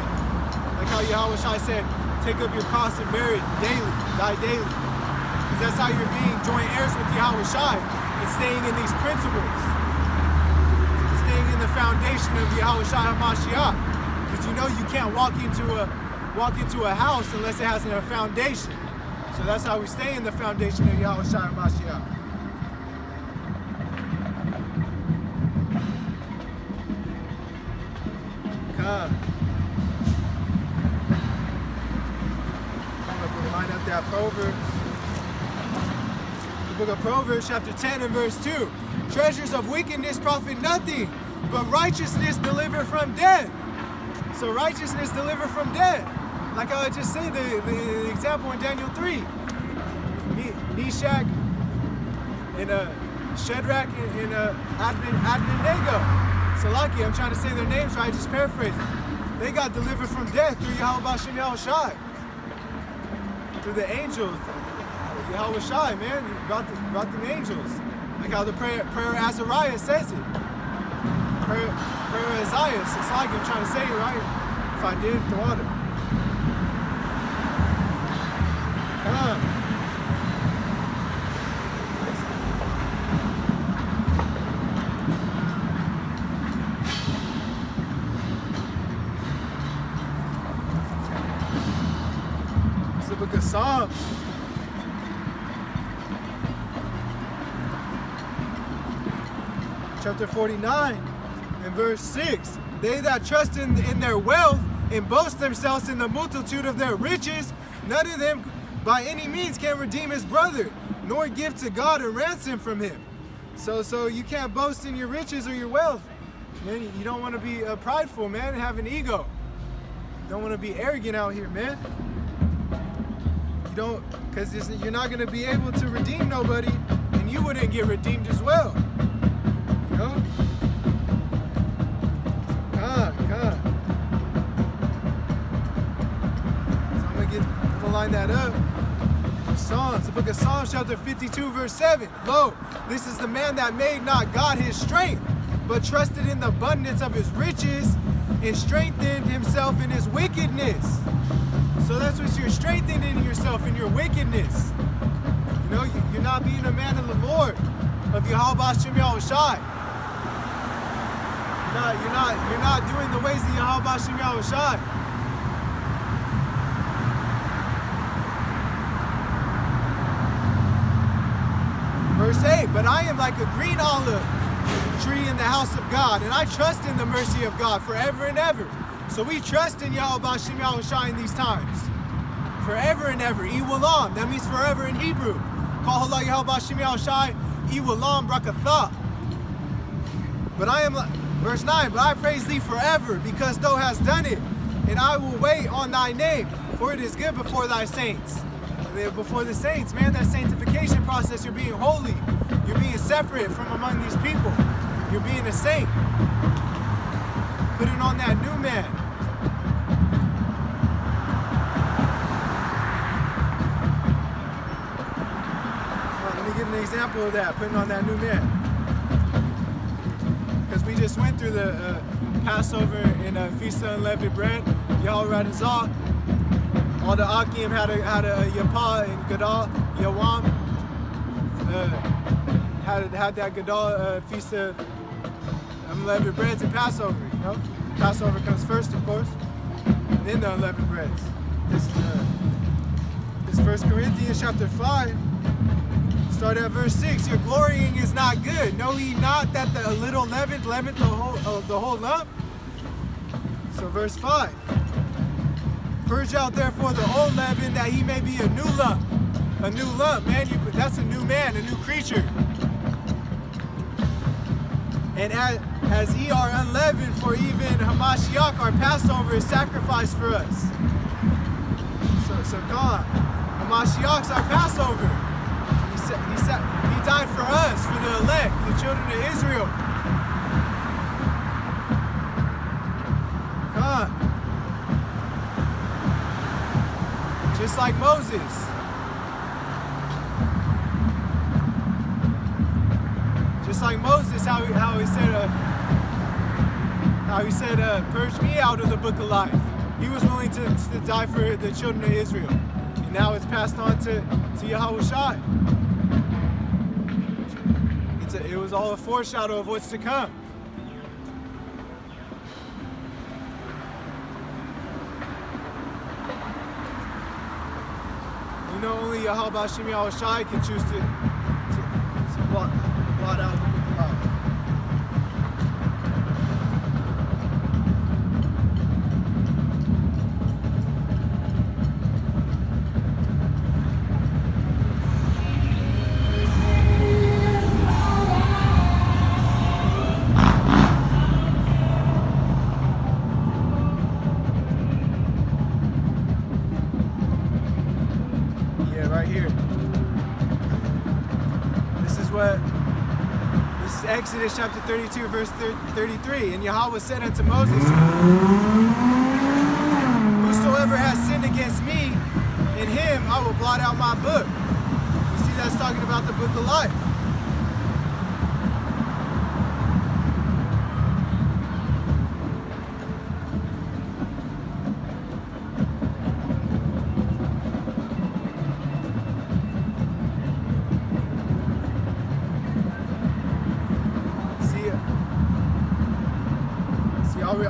Like how Yahushua said, take up your cross and bear it daily, die daily. Because that's how you're being joint heirs with Yahushua and staying in these principles. Staying in the foundation of Yahushua HaMashiach. Because you know you can't walk into a house unless it has a foundation. So that's how we stay in the foundation of Yahushua HaMashiach. I'm going to line up that Proverbs. The book of Proverbs, chapter 10 and verse 2. Treasures of wickedness profit nothing, but righteousness deliver from death. So righteousness deliver from death. Like I just said, the example in Daniel 3. Meshach and Shadrach and Abednego. Salaki, I'm trying to say their names right, just paraphrase. They got delivered from death through Yahweh Bashim Yahushai. Through the angels. Yahweh Shai, man, brought the angels. Like how the prayer Azariah says it. Prayer Isaiah. Salaki, I'm trying to say it right. If I did, the water. Come on. Book of Psalms. Chapter 49 and verse 6. They that trust in their wealth and boast themselves in the multitude of their riches, none of them by any means can redeem his brother, nor give to God a ransom from him. So you can't boast in your riches or your wealth. Man, you don't want to be prideful, man, and have an ego. You don't want to be arrogant out here, man. You don't, because you're not going to be able to redeem nobody, and you wouldn't get redeemed as well. You know? God. So I'm going to line that up. Psalms, the book of Psalms, chapter 52, verse 7. Lo, this is the man that made not God his strength, but trusted in the abundance of his riches, and strengthened himself in his wickedness. So that's what you're strengthening yourself in your wickedness. You know, you're not being a man of the Lord, of Yahweh Bashim Yahushai. You're not doing the ways of Yahweh Bashim Yahushai. Verse 8, but I am like a green olive tree in the house of God, and I trust in the mercy of God forever and ever. So we trust in Yahweh Bashim Yahushai in these times. Forever and ever. Iwalam. That means forever in Hebrew. Call Allah Yahweh Bashim Yahushai. Iwalam Brakatha. But I am, verse 9, but I praise thee forever, because thou hast done it, and I will wait on thy name, for it is good before thy saints. Before the saints, man, that sanctification process, you're being holy. You're being separate from among these people. You're being a saint. Putting on that new man. Let me give an example of that, putting on that new man. because we just went through the Passover and Feast of Unleavened Bread. Yahweh Razah. All the Akim had a Yapah and Gadol, Yawam. Had that Gadol Feast of Unleavened Breads and Passover, you know? Passover comes first, of course, and then the unleavened breads. This is 1 Corinthians chapter 5. Start at verse 6. Your glorying is not good. Know ye not that the little leaveneth the whole lump? So verse 5. Purge out therefore the old leaven, that he may be a new lump. A new lump, man. That's a new man, a new creature. And as ye are unleavened, for even Hamashiach, our Passover, is sacrificed for us. So God, Hamashiach's our Passover. He died for us, for the elect, the children of Israel. God. Just like Moses. Just like Moses, how he said, purge me out of the book of life. He was willing to die for the children of Israel. And now it's passed on to Yahweh Shai. It was all a foreshadow of what's to come. You know, only Yahweh B'Shem Yahweh Shai can choose to blot out the book of life. Right here. This is Exodus chapter 32, verse 33. And Yahweh said unto Moses, whosoever has sinned against me, in him I will blot out my book. You see, that's talking about the book of life.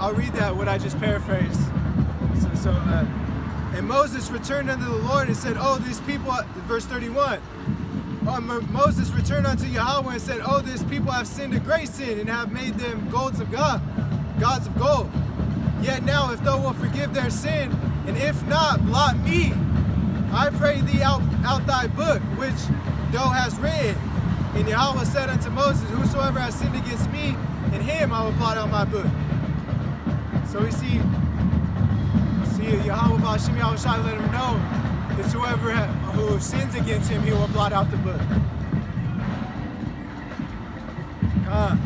I'll read that, what I just paraphrased. And Moses returned unto the Lord and said, oh, these people, verse 31. Moses returned unto Yahweh and said, oh, this people have sinned a great sin and have made them gods of gold. Yet now, if thou wilt forgive their sin, and if not, blot me, I pray thee out thy book, which thou hast written. And Yahweh said unto Moses, whosoever has sinned against me, in him I will blot out my book. So we see Yahweh B'Shem Yahweh Shai let him know it's who sins against him, he will blot out the book. Come.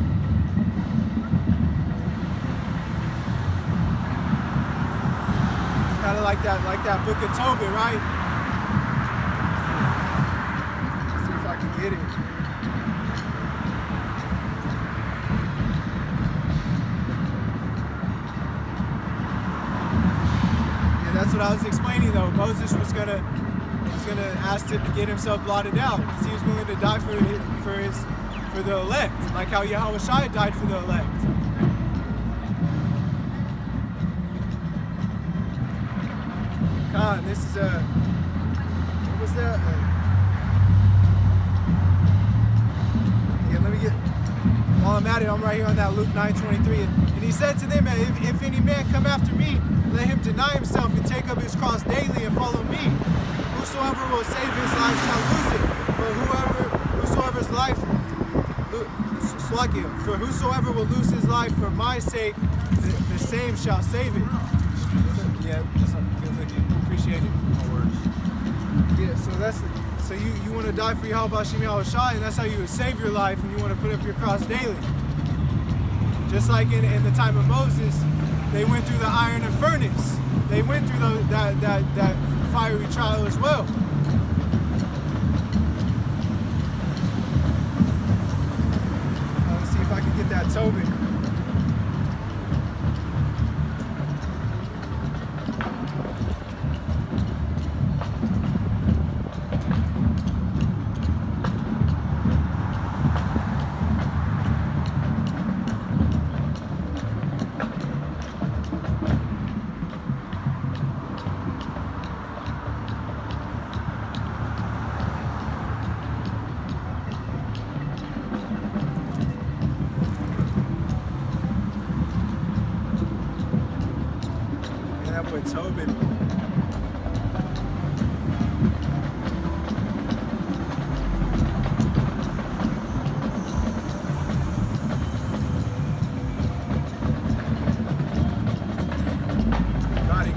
It's kind of like that book of Tobit, right? Let's see if I can get it. That's what I was explaining though. Moses was gonna ask to get himself blotted out because he was willing to die for the elect, like how Yahweh Shai died for the elect. God, this is what was that? Yeah, let me get. While I'm at it, I'm right here on that Luke 9:23, and he said to them, if any man come after me, let him deny himself and take up his cross daily and follow me. Whosoever will save his life shall lose it. For whosoever will lose his life for my sake, the same shall save it. Yeah, that's good looking. Appreciate it. Yeah, so you want to die for Yahweh B'Shem Yahweh Shai, and that's how you would save your life, and you want to put up your cross daily. Just like in the time of Moses, they went through the iron and furnace. They went through that fiery trial as well. Let's see if I can get that Tobit. Tobit.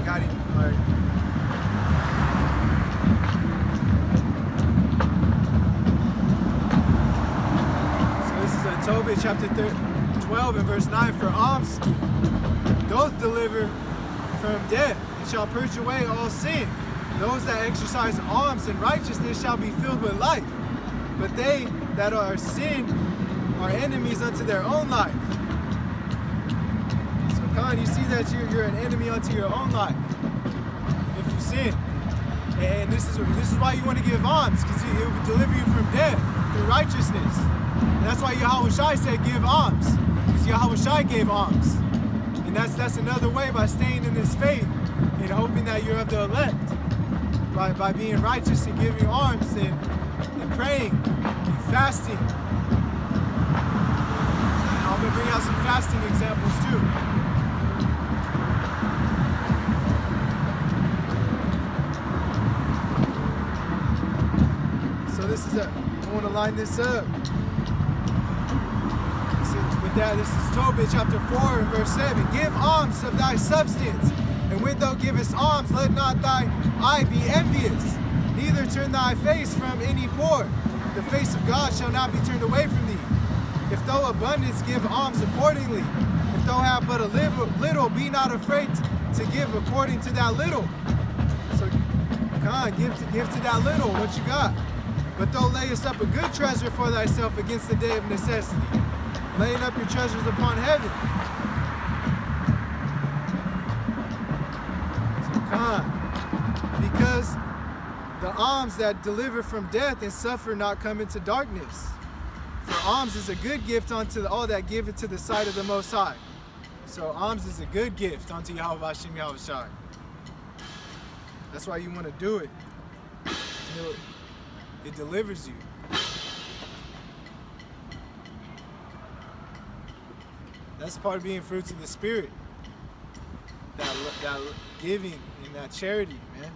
Got it. All right. So this is Tobit chapter 12 and verse 9. For alms doth deliver from death, and shall purge away all sin. Those that exercise alms and righteousness shall be filled with life. But they that are sin are enemies unto their own life. So Khan, you see that you're an enemy unto your own life if you sin. And this is why you want to give alms, because it will deliver you from death through righteousness. And that's why Yahweh Shai said give alms, because Yahweh Shai gave alms. And that's another way, by staying in this faith and hoping that you're of the elect. By being righteous and giving alms and praying and fasting. And I'm going to bring out some fasting examples too. So I want to line this up. This is Tobit chapter 4 and verse 7. Give alms of thy substance, and when thou givest alms, let not thy eye be envious, neither turn thy face from any poor. The face of God shall not be turned away from thee. If thou abundance, give alms accordingly. If thou have but a little, be not afraid to give according to that little. So, God, give to that little what you got. But thou layest up a good treasure for thyself against the day of necessity, laying up your treasures upon heaven. So come, because the alms that deliver from death and suffer not come into darkness. For alms is a good gift unto all that give it to the sight of the Most High. So alms is a good gift unto Yahweh Hashem Yahweh Shai. That's why you want to do it. It delivers you. That's part of being fruits of the Spirit. That giving and that charity, man.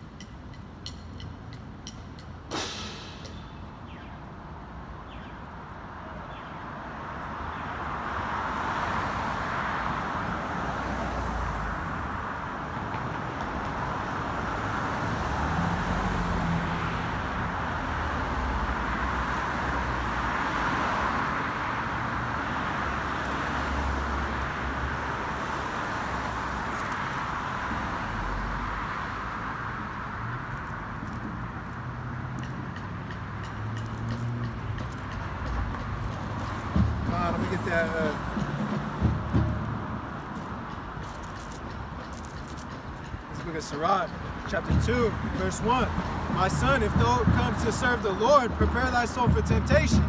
Let me get that. This book of Sirach, chapter 2, verse 1. My son, if thou come to serve the Lord, prepare thy soul for temptation.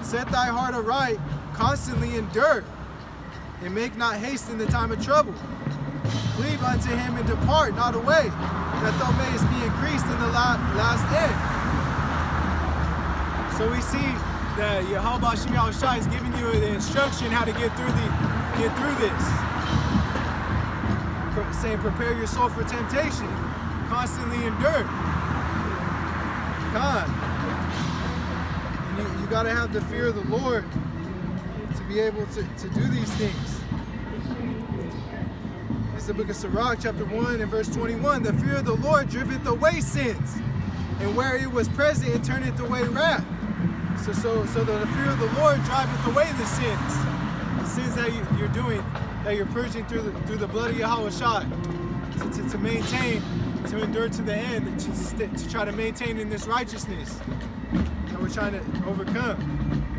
Set thy heart aright, constantly endure, and make not haste in the time of trouble. Cleave unto him and depart not away, that thou mayest be increased in the last end. So we see that Yahweh Hashem Yahweh Shai is giving you the instruction how to get through this. Saying prepare your soul for temptation, constantly endure. God, and you got to have the fear of the Lord to be able to do these things. It's the book of Sirach, chapter 1 and verse 21. The fear of the Lord driveth away sins, and where it was present, it turneth away wrath. So the fear of the Lord driveth away the sins that you're doing, that you're purging through the blood of Yahweh Shai, to maintain, to endure to the end, to try to maintain in this righteousness that we're trying to overcome,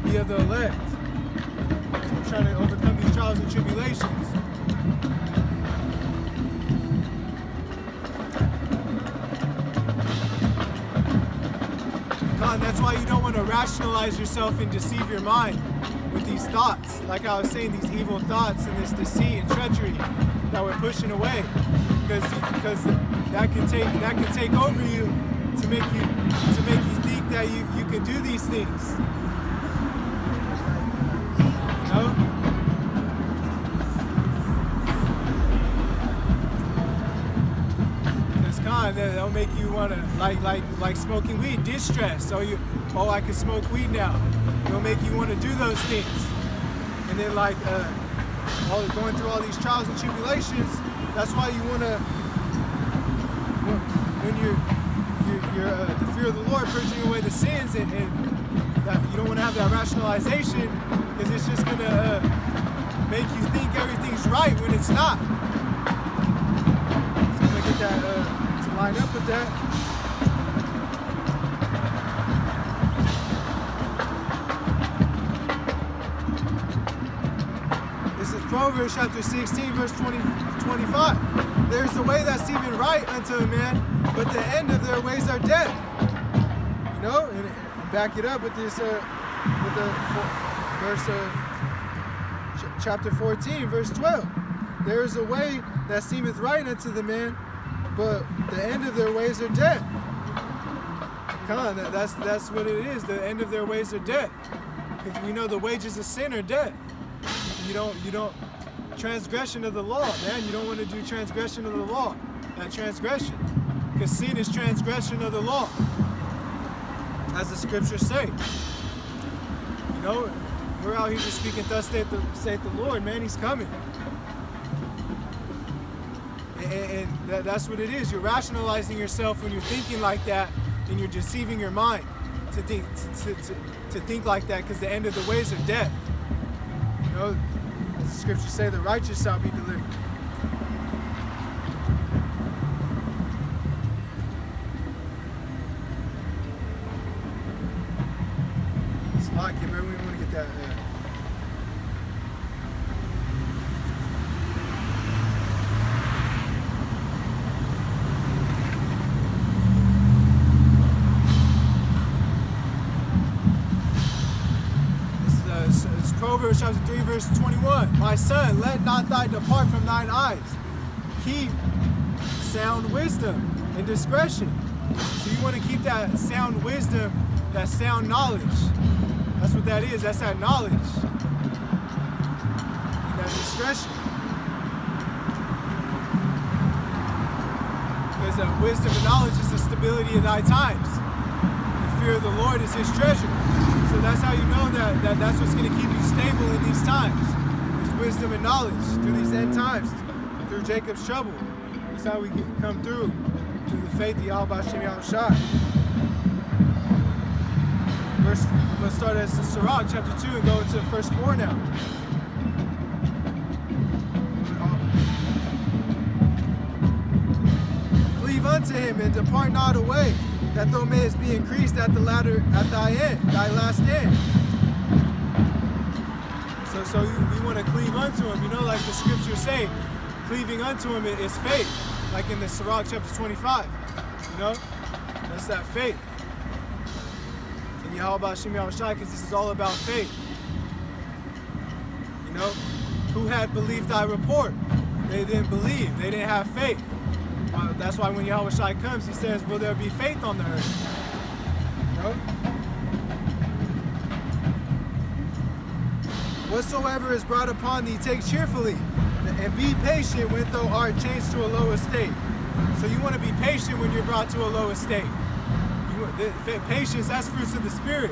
be of the elect. So we're trying to overcome these trials and tribulations. And that's why you don't want to rationalize yourself and deceive your mind with these thoughts. Like I was saying, these evil thoughts and this deceit and treachery that we're pushing away, because that can take over you to make you think that you can do these things. You know? Don't make you wanna like smoking weed, distress. So I can smoke weed now. Don't make you wanna do those things. And then going through all these trials and tribulations, that's why you wanna, when you're the fear of the Lord, purging away the sins, and that you don't wanna have that rationalization, because it's just gonna make you think everything's right when it's not. So I'm gonna get that to line up with that. This is Proverbs chapter 16, verse 25. There's a way that seemeth right unto a man, but the end of their ways are death. You know, and back it up with this, with the verse of chapter 14, verse 12. There is a way that seemeth right unto the man, but the end of their ways are death. Come on, that's what it is. The end of their ways are death. Because we know the wages of sin are death. You don't transgression of the law, man. You don't want to do transgression of the law. That transgression. Because sin is transgression of the law. As the scriptures say. You know, we're out here just speaking, thus saith the Lord, man. He's coming. And that's what it is. You're rationalizing yourself when you're thinking like that, and you're deceiving your mind to think like that, because the end of the ways are death. You know, as the scriptures say, the righteous shall be delivered. It's like, remember, we want to get that. It's Proverbs chapter 3, verse 21. My son, let not thy depart from thine eyes. Keep sound wisdom and discretion. So you want to keep that sound wisdom, that sound knowledge. That's what that is. That's that knowledge. And that discretion. Because wisdom and knowledge is the stability of thy times. The fear of the Lord is his treasure. So that's how you know that's what's going to keep you stable in these times. Is wisdom and knowledge through these end times, through Jacob's trouble. That's how we come through the faith of Yahweh Shem Yahushai. Let's start at Sirach chapter 2 and go into verse 4 now. Cleave unto him and depart not away, that thou mayest be increased at thy last end. So you want to cleave unto him. You know, like the scriptures say, cleaving unto him is faith. Like in the Sirach chapter 25. You know? That's that faith. And Yahweh Shem Yahushai, because this is all about faith. You know? Who had believed thy report? They didn't believe. They didn't have faith. That's why when Yahweh Shai comes, he says, will there be faith on the earth? You know? Whatsoever is brought upon thee, take cheerfully, and be patient when thou art changed to a low estate. So you want to be patient when you're brought to a low estate. Patience, that's fruits of the Spirit.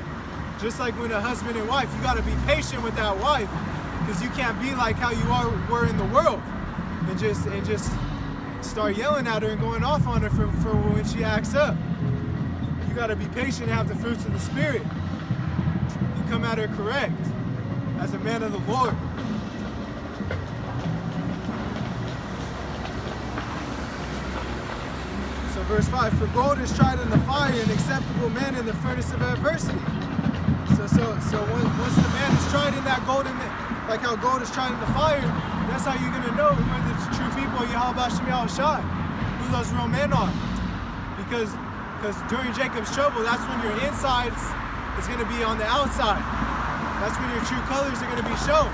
Just like when a husband and wife, you got to be patient with that wife, because you can't be like how you were in the world, and just start yelling at her and going off on her for when she acts up. You got to be patient and have the fruits of the Spirit and come at her correct as a man of the Lord. So verse 5, for gold is tried in the fire, and acceptable men in the furnace of adversity. So once the man is tried in that gold, like how gold is tried in the fire, that's how you're going to know who are the true people of Yahweh Shem Yahushai, who those real men are. Because during Jacob's trouble, that's when your insides is going to be on the outside. That's when your true colors are going to be shown.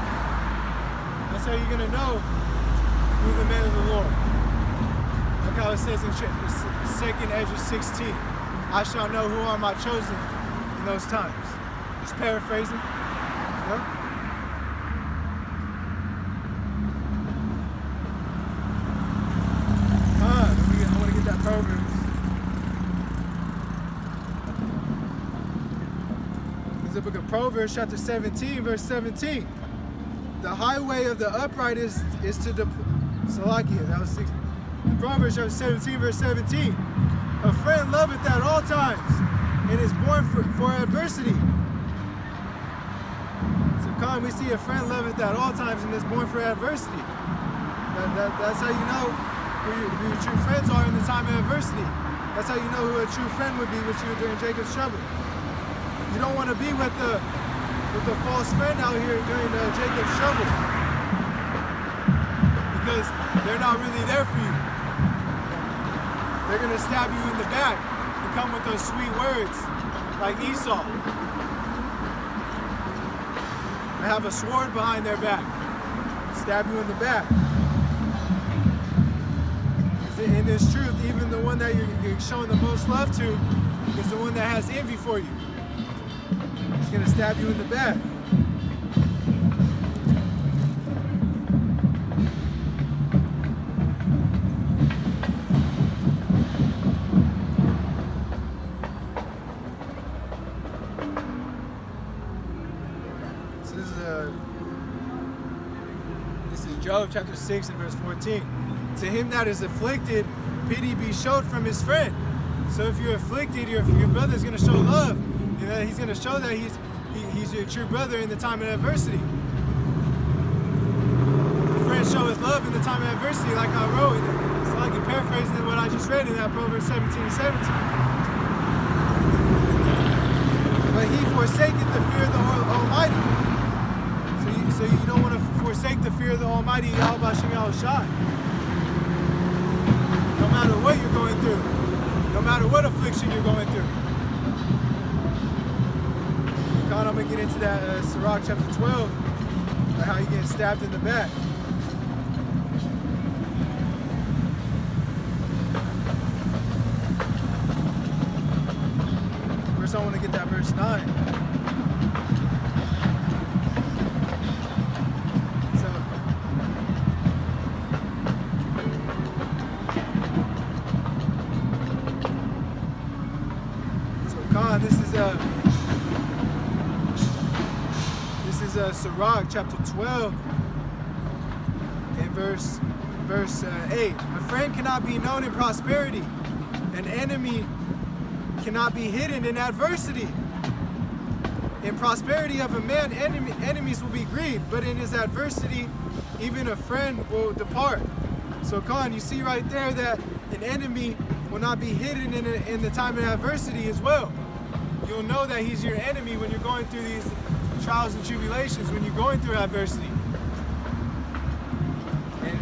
That's how you're going to know who the men of the Lord. Like how it says in 2nd Ezra 16, I shall know who are my chosen in those times. Just paraphrasing. You know? I want to get that Proverbs. is the book of Proverbs, chapter 17, verse 17. The highway of the upright is to the Salakia. That was 6. The Proverbs, chapter 17, verse 17. A friend loveth at all times, and is born for adversity. So, Khan, we see a friend loveth at all times, and is born for adversity. That's how you know who your true friends are in the time of adversity. That's how you know who a true friend would be with you during Jacob's trouble. You don't want to be with the false friend out here during Jacob's trouble, because they're not really there for you. They're going to stab you in the back and come with those sweet words like Esau. They have a sword behind their back, stab you in the back. In this truth, even the one that you're showing the most love to is the one that has envy for you. He's going to stab you in the back. So this is Job chapter 6 and verse 14. To him that is afflicted, pity be showed from his friend. So if you're afflicted, your brother is going to show love. You know, he's going to show that he's your true brother in the time of adversity. A friend showeth love in the time of adversity, like I wrote. It's like paraphrasing what I just read in that Proverbs 17:17. But he forsaketh the fear of the Almighty. So you don't want to forsake the fear of the Almighty, Yahweh Hashem Yahushai. No matter what you're going through, no matter what affliction you're going through. God, I'm going to get into that Sirach chapter 12, like how you get stabbed in the back. First I want to get that verse 9. This is Sirach chapter 12 and verse 8. A friend cannot be known in prosperity. An enemy cannot be hidden in adversity. In prosperity of a man, enemies will be grieved, but in his adversity, even a friend will depart. So, Khan, you see right there that an enemy will not be hidden in the time of adversity as well. You'll know that he's your enemy when you're going through these trials and tribulations, when you're going through adversity. And,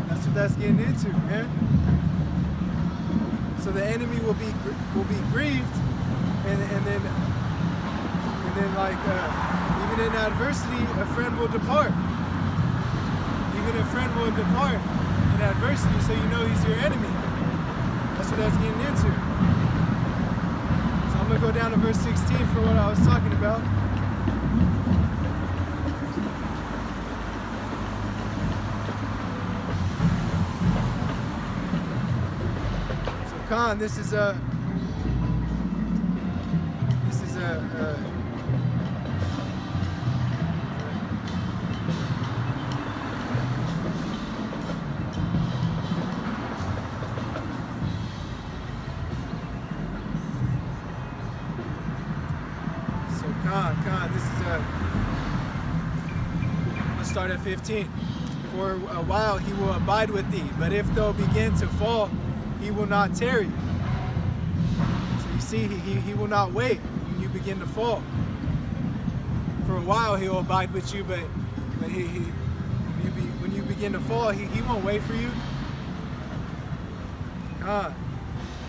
that's what that's getting into, man. So the enemy will be grieved, and then even in adversity, a friend will depart. Even a friend will depart in adversity, so you know he's your enemy. That's what that's getting into. So I'm going to go down to verse 16 for what I was talking about. So Khan, this is a let's start at 15. For a while he will abide with thee, but if thou begin to fall, he will not tarry. So you see, he will not wait when you begin to fall. For a while he will abide with you, but when you begin to fall, he won't wait for you. God,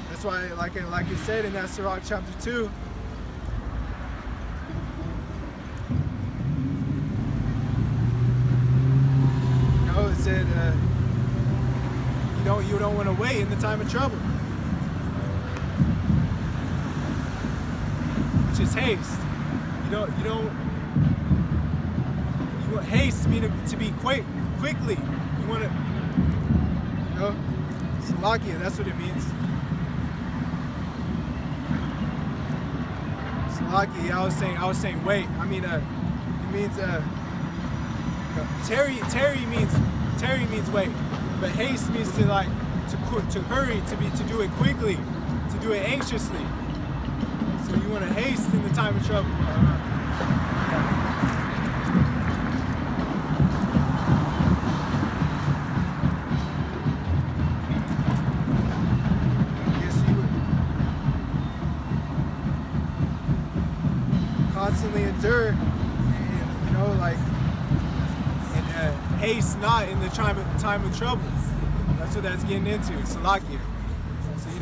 that's why, like it said in that Sirach chapter 2. It said you don't want to wait in the time of trouble, which is haste. You want haste to be quickly. You want to, Salakia, that's what it means. Salakia, yeah, I was saying wait. I mean, it means Terry means wait, but haste means to like to hurry, to do it quickly, to do it anxiously. So you want to haste in the time of trouble. Constantly endure, and haste not in the time of trouble. That's what that's getting into. Salakia. So you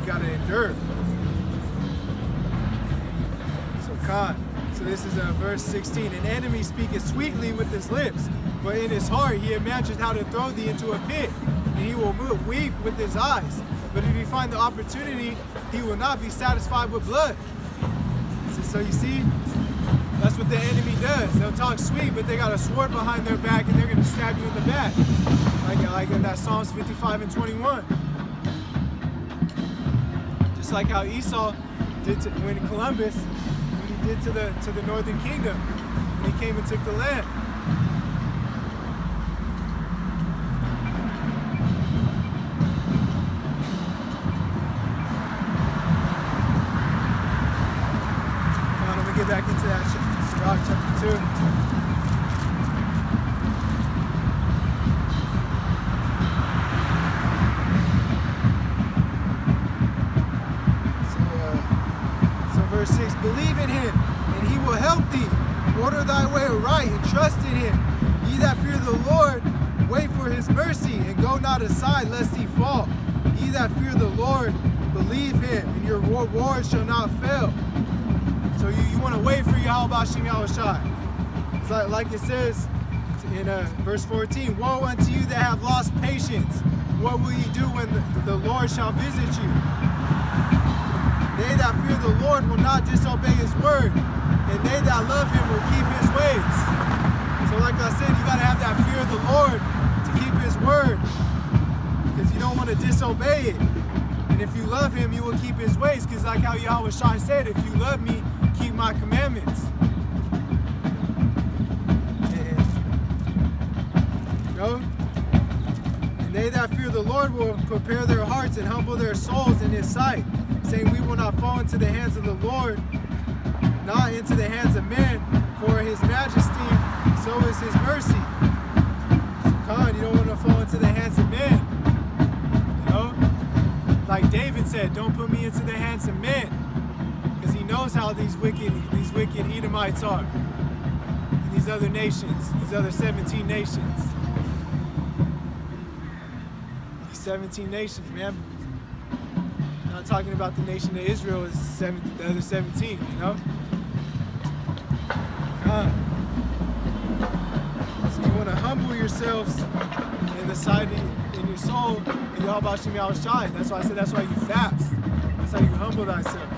gotta endure. So this is verse 16. An enemy speaketh sweetly with his lips, but in his heart he imagines how to throw thee into a pit, and he will weep with his eyes. But if he find the opportunity, he will not be satisfied with blood. So you see, that's what the enemy does. They'll talk sweet, but they got a sword behind their back, and they're going to stab you in the back. Like in that Psalms 55 and 21. Just like how Esau did when he did to the northern kingdom, when he came and took the land. Get back into that Sirach chapter 2. So verse 6, believe in him, and he will help thee. Order thy way aright, and trust in him. Ye that fear the Lord, wait for his mercy, and go not aside, lest he fall. Ye that fear the Lord, believe him, and your reward shall not fail. So you want to wait for Yahweh Shem Yahushai. It's like it says in verse 14, woe unto you that have lost patience. What will ye do when the Lord shall visit you? They that fear the Lord will not disobey his word, and they that love him will keep his ways. So like I said, you got to have that fear of the Lord to keep his word, because you don't want to disobey it. And if you love him, you will keep his ways, because like how Yahweh Shai said, if you love me, keep my commandments. And they that fear the Lord will prepare their hearts and humble their souls in his sight, saying, we will not fall into the hands of the Lord, not into the hands of men, for his majesty, so is his mercy. You don't want to fall into the hands of men. Like David said, don't put me into the hands of men, because he knows how these wicked Edomites are, and these other nations, these other 17 nations. These 17 nations, man. I'm not talking about the nation of Israel, it's the other 17, So you want to humble yourselves in the sight in your soul, in Yahweh Shem Yahushai. That's why I said that's why you fast. That's how you humble thyself.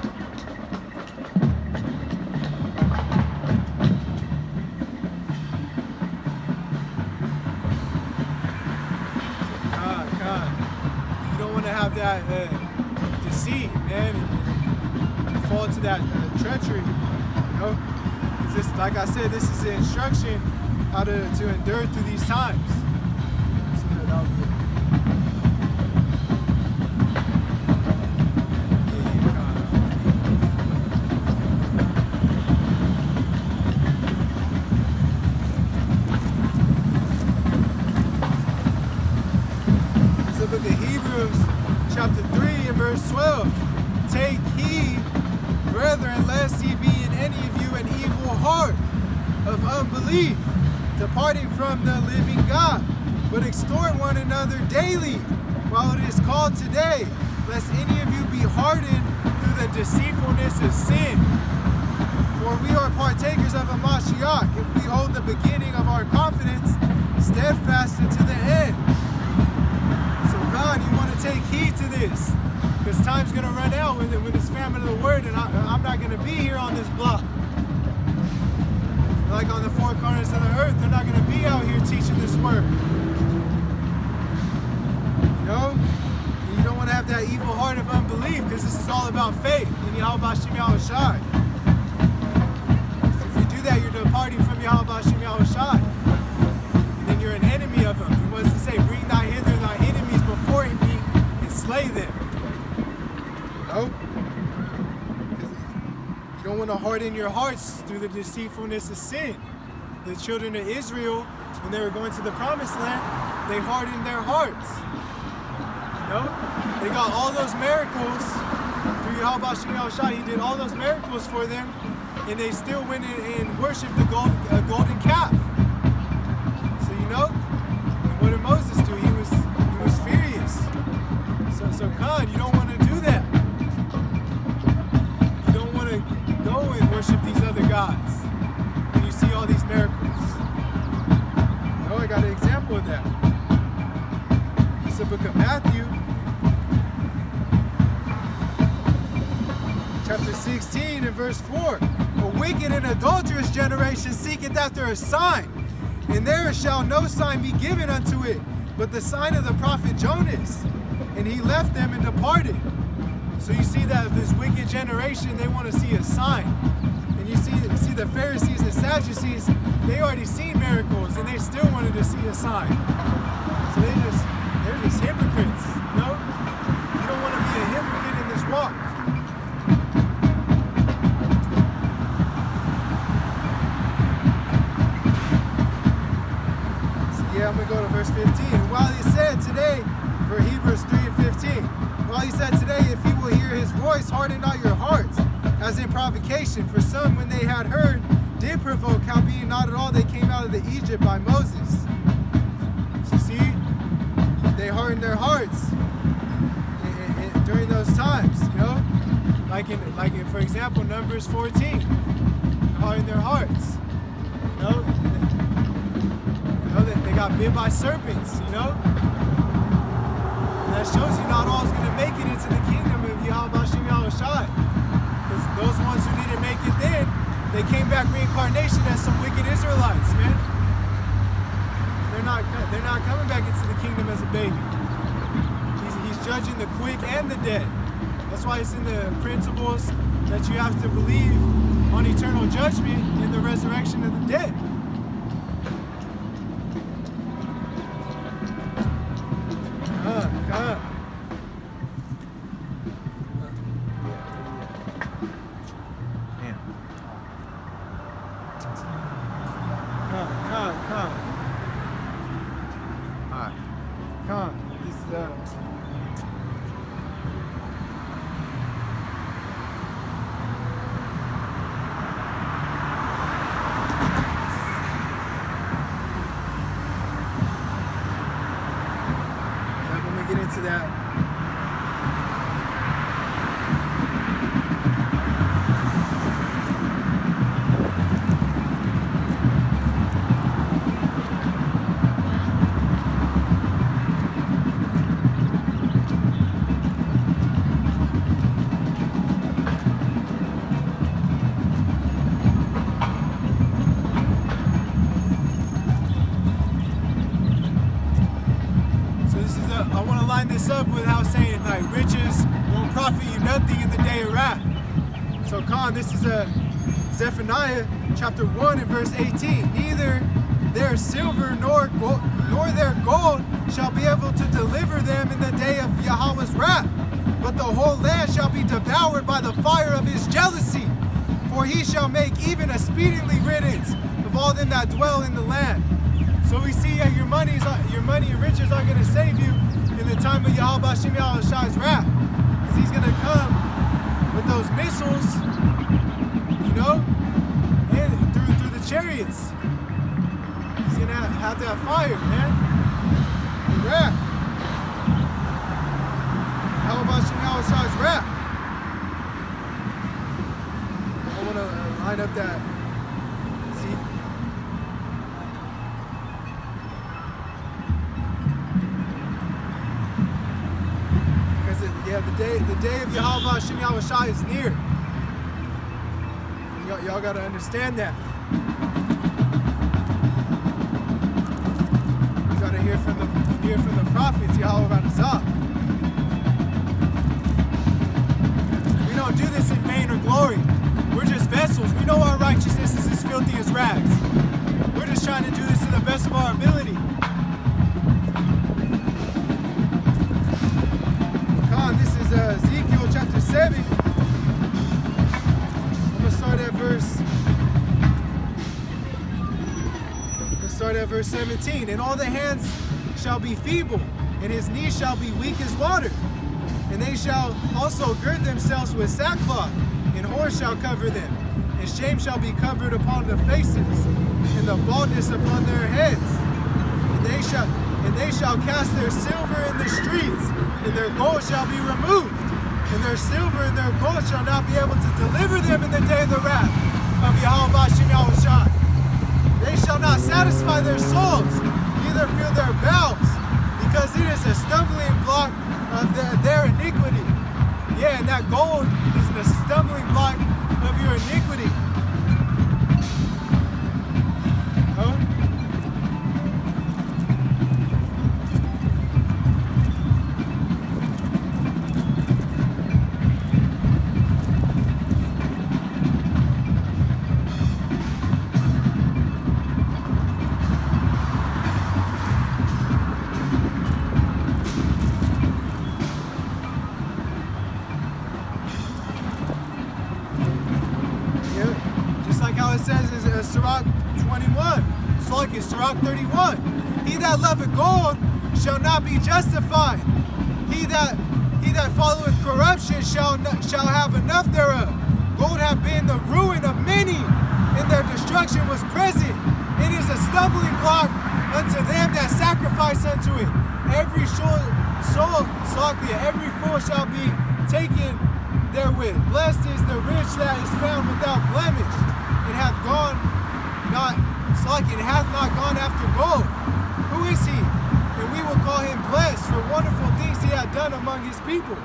You don't want to have that deceit, man, and fall into that treachery. It's just, like I said, this is the instruction how to endure through these times. Chapter 3 and verse 12. Take heed, brethren, lest ye be in any of you an evil heart of unbelief, departing from the living God, but exhort one another daily, while it is called today, lest any of you be hardened through the deceitfulness of sin. For we are partakers of a Mashiach, if we hold the beginning of our confidence steadfast unto the end. You want to take heed to this, because time's going to run out when it's famine of the word, and I'm not going to be here on this block. like on the four corners of the earth. They're not going to be out here teaching this word. You know? You don't want to have that evil heart of unbelief, because this is all about faith in Yahweh Shem Yahweh Shai. If you do that, you're departing from Yahweh Shem Yahweh Shai. And then you're an enemy of him. He wants to say, bring thy hither thy enemies before me and slay them. No? You don't want to harden your hearts through the deceitfulness of sin. The children of Israel, when they were going to the promised land, they hardened their hearts. You know? They got all those miracles through Yahweh Shem Yahweh Shai. He did all those miracles for them, and they still went in and worshipped a golden calf. So you know, and what did Moses do? He was furious. So God, you don't want to do that. You don't want to go and worship these other gods when you see all these miracles. No, I got an example of that. It's the book of Matthew, chapter 16 and verse 4. A wicked and adulterous generation seeketh after a sign, and there shall no sign be given unto it, but the sign of the prophet Jonas. And he left them and departed. So you see that this wicked generation, they want to see a sign. And you see the Pharisees and Sadducees, they already seen miracles, and they still wanted to see a sign. So they're just hypocrites, you know? You don't want to be a hypocrite in this walk. I'm going to go to verse 15. And while he said today, for Hebrews 3 and 15, while he said today, if you will hear his voice, harden not your hearts, as in provocation. For some, when they had heard, did provoke, howbeit not at all they came out of the Egypt by Moses. So see, they hardened their hearts during those times, you know? Like in, for example, Numbers 14. Hardened their hearts, you know? They got bit by serpents, you know? And that shows you not all is going to make it into the kingdom of Yahweh Shem Yahweh Shai. Because those ones who didn't make it then, they came back reincarnation as some wicked Israelites, man. They're not coming back into the kingdom as a baby. He's judging the quick and the dead. That's why it's in the principles that you have to believe on eternal judgment and the resurrection of the dead. Get into that. This up with how saying like riches won't profit you nothing in the day of wrath. So this is Zephaniah chapter 1 and verse 18. Neither their silver nor their gold shall be able to deliver them in the day of Yahweh's wrath, but the whole land shall be devoured by the fire of his jealousy. For he shall make even a speedily riddance of all them that dwell in the land. So we see your money and riches aren't going to save you in the time of Yahweh Shem Yahweh Shai's wrath. Because he's going to come with those missiles, you know, and through the chariots. He's going to have that fire, man. The wrath. Yahweh Shem Yahweh Shai's wrath. I want to line up that. See? Yeah, the day of Yahweh Shem Yahweh Shai is near. Y'all got to understand that. hear from the prophets, Yahweh Ranazah. We don't do this in vain or glory. We're just vessels. We know our righteousness is as filthy as rags. We're just trying to do this to the best of our ability. This is Ezekiel chapter 7. I'm going to start at verse 17. And all the hands shall be feeble, and his knees shall be weak as water. And they shall also gird themselves with sackcloth, and horror shall cover them, and shame shall be covered upon their faces, and the baldness upon their heads. And they shall cast their silver in the streets, and their gold shall be removed. And their silver and their gold shall not be able to deliver them in the day of the wrath of Yahweh Bashem Yahushai. They shall not satisfy their souls, neither fill their bowels, because it is a stumbling block of their iniquity. Yeah, and that gold is a stumbling block of your iniquity. Oh? Sirach 21, Sirach 31. He that loveth gold shall not be justified. He that followeth corruption shall have enough thereof. Gold hath been the ruin of many, and their destruction was present. It is a stumbling block unto them that sacrifice unto it. Every fool shall be taken therewith. Blessed is the rich that is found without blemish. It hath not gone after gold. Who is he? And we will call him blessed for wonderful things he hath done among his people.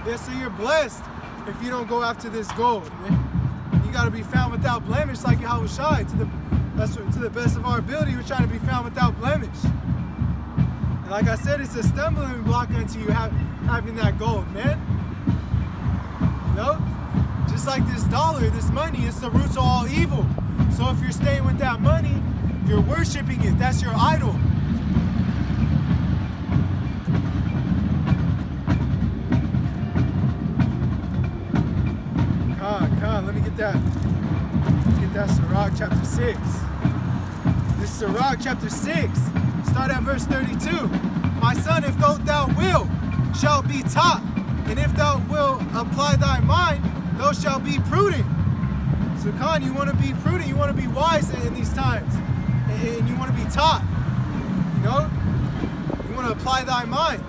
Yes, so you're blessed if you don't go after this gold, man. You got to be found without blemish like Yahushai. To the best of our ability, we're trying to be found without blemish. And like I said, it's a stumbling block unto you having that gold, man. You know? Just like this dollar, this money, it's the roots of all evil. So if you're staying with that money, you're worshiping it. That's your idol. Let me get that Sirach chapter 6. This Sirach chapter 6. Start at verse 32. My son, if thou wilt, shalt be taught, and if thou wilt apply thy mind, thou shalt be prudent. So Khan, you want to be prudent, you want to be wise in these times. And you want to be taught. You know? You want to apply thy mind.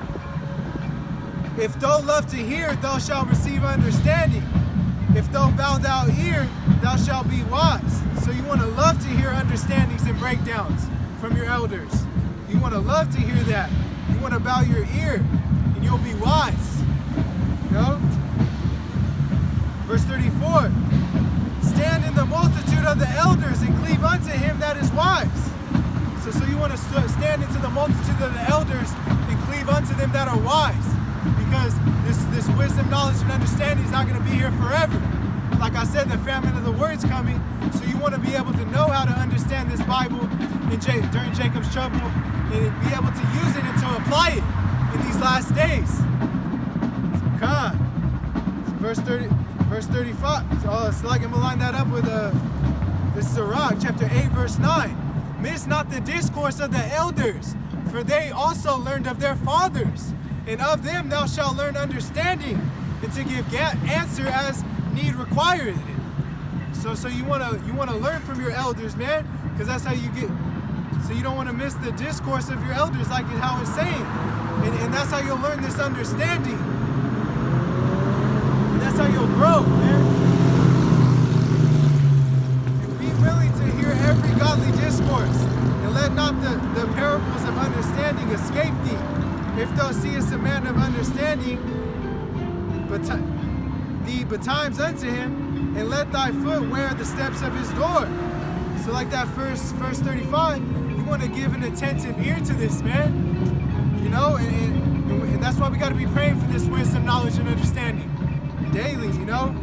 If thou love to hear, thou shalt receive understanding. If thou bow thou ear, thou shalt be wise. So you want to love to hear understandings and breakdowns from your elders. You want to love to hear that. You want to bow your ear, and you'll be wise. You know? Verse 34. Stand in the multitude of the elders and cleave unto him that is wise. So you want to stand into the multitude of the elders and cleave unto them that are wise. Because this wisdom, knowledge, and understanding is not going to be here forever. Like I said, the famine of the word's coming. So you want to be able to know how to understand this Bible during Jacob's trouble and be able to use it and to apply it in these last days. So God, verse 35. So like I'm going to line that up with this Sirach, chapter 8, verse 9. Miss not the discourse of the elders, for they also learned of their fathers. And of them thou shalt learn understanding, and to give answer as need requireth it. So you wanna learn from your elders, man, because that's how you get. So you don't want to miss the discourse of your elders, like how it's saying, and that's how you'll learn this understanding. And that's how you'll grow, man. And be willing to hear every godly discourse, and let not the parables of understanding escape thee. If thou seest a man of understanding, thee betimes unto him, and let thy foot wear the steps of his door. So like that verse 35, you want to give an attentive ear to this, man. You know, and that's why we got to be praying for this wisdom, knowledge, and understanding daily, you know.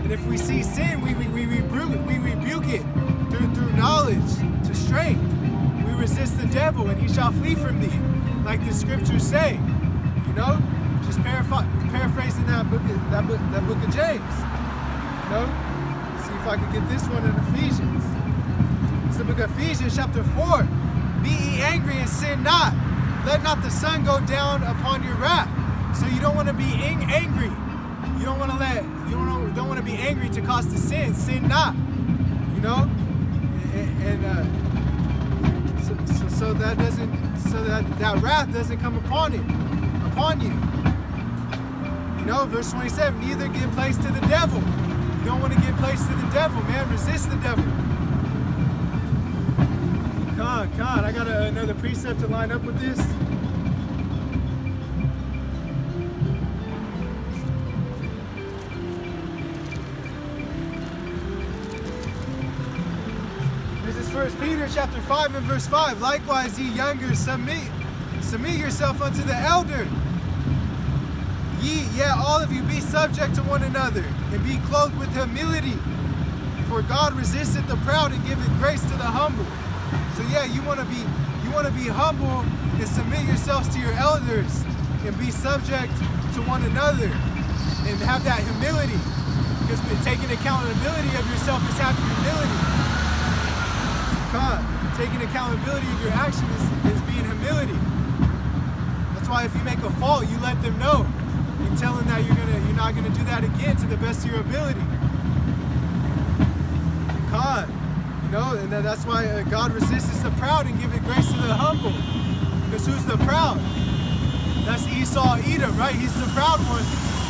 And if we see sin, we rebuke it through knowledge to strength. We resist the devil, and he shall flee from thee, like the scriptures say. You know, just paraphrasing that book of James. You know, see if I can get this one in Ephesians. It's the book of Ephesians, chapter 4. Be ye angry and sin not. Let not the sun go down upon your wrath. So you don't want to be angry. You don't want to be angry to cause to sin. Sin not. You know, so that wrath doesn't come upon you. You know, verse 27. Neither give place to the devil. You don't want to give place to the devil, man. Resist the devil. Come on. I got another precept to line up with this. This is 1 Peter chapter 5 and verse 5. Likewise, ye younger, submit yourself unto the elder. Ye, all of you, be subject to one another, and be clothed with humility. For God resisteth the proud and giveth grace to the humble. So you want to be humble and submit yourselves to your elders and be subject to one another and have that humility. Because taking accountability of yourself is having humility. Taking accountability of your actions is being humility. That's why if you make a fault, you let them know and tell them that you're not gonna do that again to the best of your ability. You know, and that's why God resists the proud and giveth grace to the humble. Because who's the proud? That's Esau, Edom, right? He's the proud one.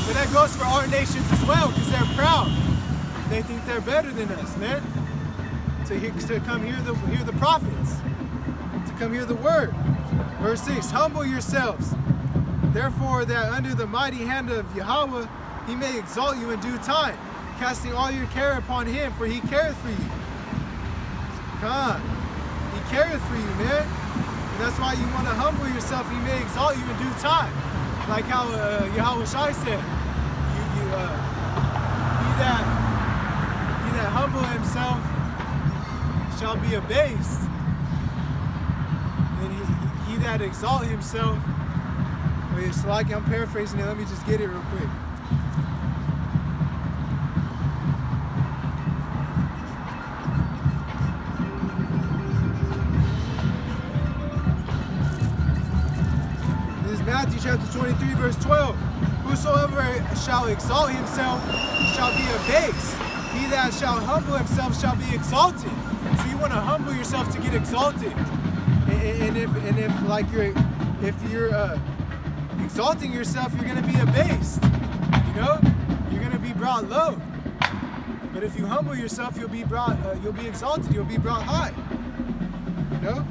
But that goes for our nations as well, because they're proud. They think they're better than us, man. To come hear the prophets, to come hear the word. Verse 6, humble yourselves, therefore, that under the mighty hand of Yahweh he may exalt you in due time, casting all your care upon him, for he careth for you. He careth for you, man. And that's why you want to humble yourself, he may exalt you in due time. Like how Yahweh Shai said, he that humble himself shall be abased, and he that exalt himself. Wait, it's like I'm paraphrasing it. Let me just get it real quick. This is Matthew chapter 23, verse 12. Whosoever shall exalt himself shall be abased. He that shall humble himself shall be exalted. So you want to humble yourself to get exalted, and if you're exalting yourself, you're going to be abased. You know, you're going to be brought low. But if you humble yourself, you'll be exalted. You'll be brought high. You know.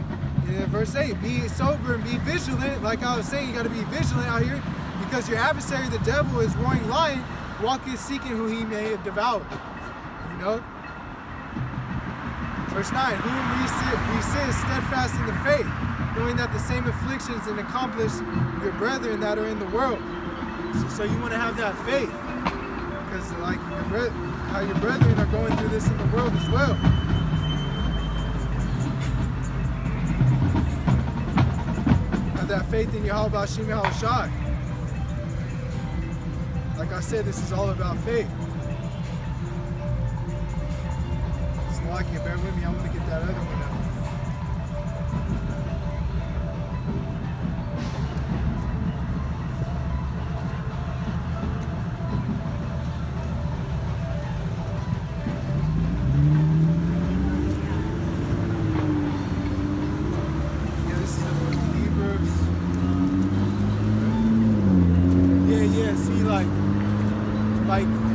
And in verse 8, be sober and be vigilant. Like I was saying, you got to be vigilant out here, because your adversary, the devil, is roaring lion, walketh seeking who he may have devoured. You know. Verse 9, whom resist steadfast in the faith, knowing that the same afflictions and accomplish your brethren that are in the world. So you want to have that faith, because like how your brethren are going through this in the world as well. Have that faith in Yahweh B'Shem Yahweh Shai. Like I said, this is all about faith. I can't bear with me. I want to get that other one out. Yeah, this is the book of Hebrews. Yeah. See, like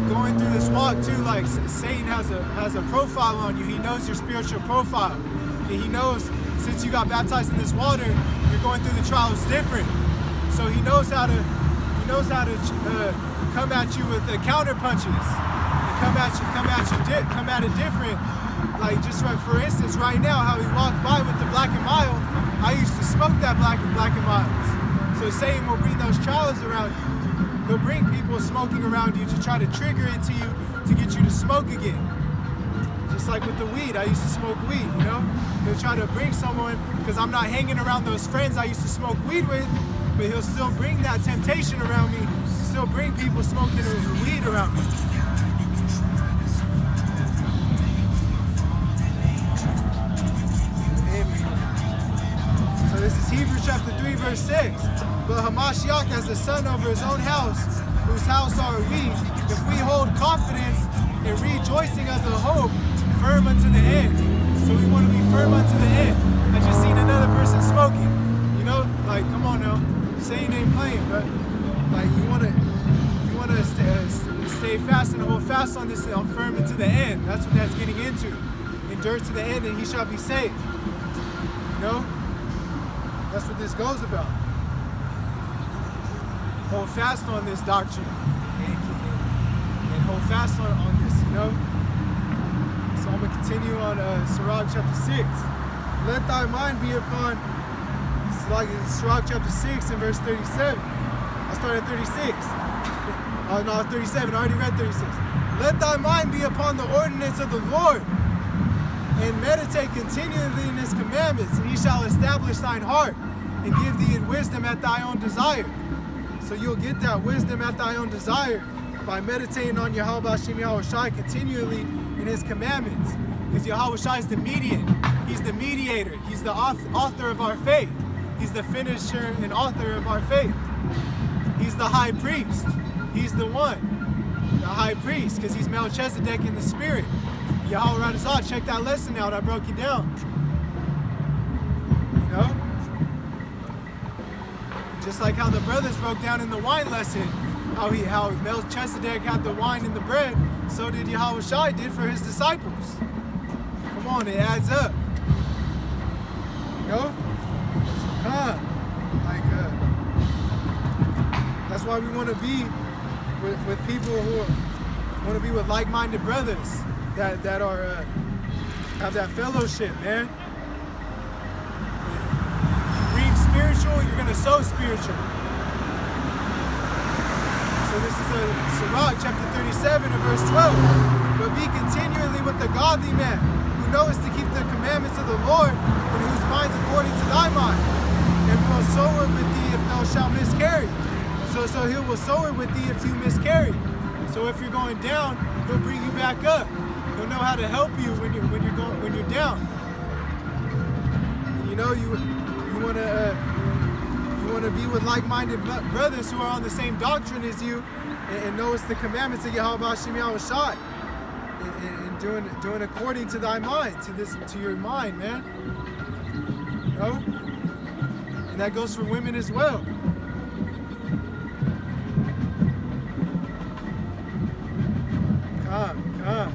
going through this walk too, like Satan has a profile on you. He knows your spiritual profile. And he knows, since you got baptized in this water, you're going through the trials different. So he knows how to come at you with the counter punches, and come at it different, like just for instance, right now, how he walked by with the Black and Mild, I used to smoke that Black and Milds. So Satan will bring those trials around you. He'll bring people smoking around you to try to trigger it to you to get you to smoke again. Just like with the weed, I used to smoke weed, you know? He'll try to bring someone, because I'm not hanging around those friends I used to smoke weed with, but he'll still bring that temptation around me, still bring people smoking weed around me. So this is Hebrews chapter 3, verse 6. But Hamashiach has a son over his own house, whose house are we, if we hold confidence and rejoicing of the hope, firm unto the end. So we want to be firm unto the end. I just seen another person smoking. You know, like, come on now. Satan ain't playing, but like you wanna stay fast and hold fast on this, on firm unto the end. That's what that's getting into. Endure to the end and he shall be saved. You know? That's what this goes about. Hold fast on this doctrine. And hold fast on this, you know? So I'm gonna continue on Sirach chapter 6. Let thy mind be upon, it's like Sirach chapter 6 and verse 37. I started at 36. Oh no, 37, I already read 36. Let thy mind be upon the ordinance of the Lord, and meditate continually in his commandments, and he shall establish thine heart, and give thee wisdom at thy own desire. So you'll get that wisdom at thy own desire by meditating on Yahweh Hashem Yahweh Shai continually in his commandments. Because Yahweh Shai is the mediator. He's the mediator. He's the author of our faith. He's the finisher and author of our faith. He's the high priest. He's the one. The high priest, because he's Melchizedek in the spirit. Yahweh Radazah, check that lesson out. I broke it down. You know? Just like how the brothers broke down in the wine lesson, how Melchizedek had the wine and the bread, so did Yahweh Shai did for his disciples. Come on, it adds up. You know? That's why we want to be with people who want to be with like-minded brothers that are have that fellowship, man. Reap spiritual, you're gonna sow spiritual. So this is Sirach chapter 37 and verse 12. But be continually with the godly man, who knoweth to keep the commandments of the Lord, and whose mind's according to thy mind, and will sow it with thee if thou shalt miscarry. So he will sow it with thee if you miscarry. So if you're going down, he'll bring you back up. He'll know how to help you when you're down. And you know you want to be with like-minded brothers who are on the same doctrine as you, and know it's the commandments of Yahweh Hashem Yahweh Shai, and doing according to thy mind, to your mind, man. You know? And that goes for women as well. Come.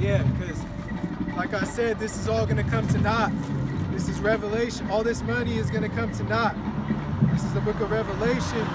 Yeah, because like I said, this is all going to come to naught. This is Revelation. All this money is going to come to naught. This is the book of Revelation.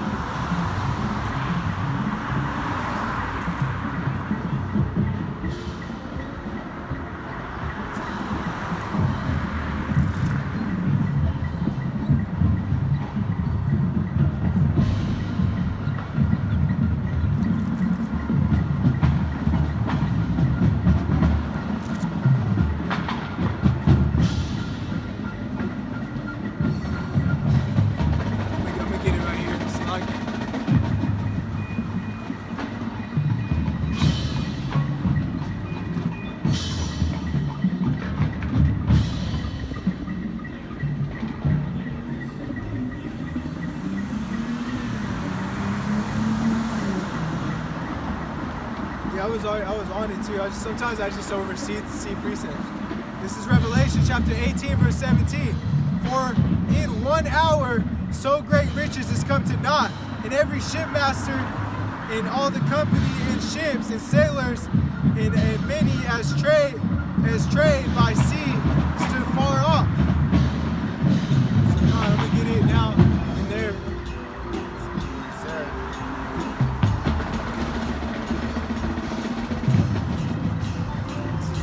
I was on it too. Sometimes I just oversee precepts. This is Revelation chapter 18, verse 17. For in 1 hour so great riches is come to naught, and every shipmaster and all the company and ships and sailors and many as trade by sea stood far off. So I'm gonna get it now in there.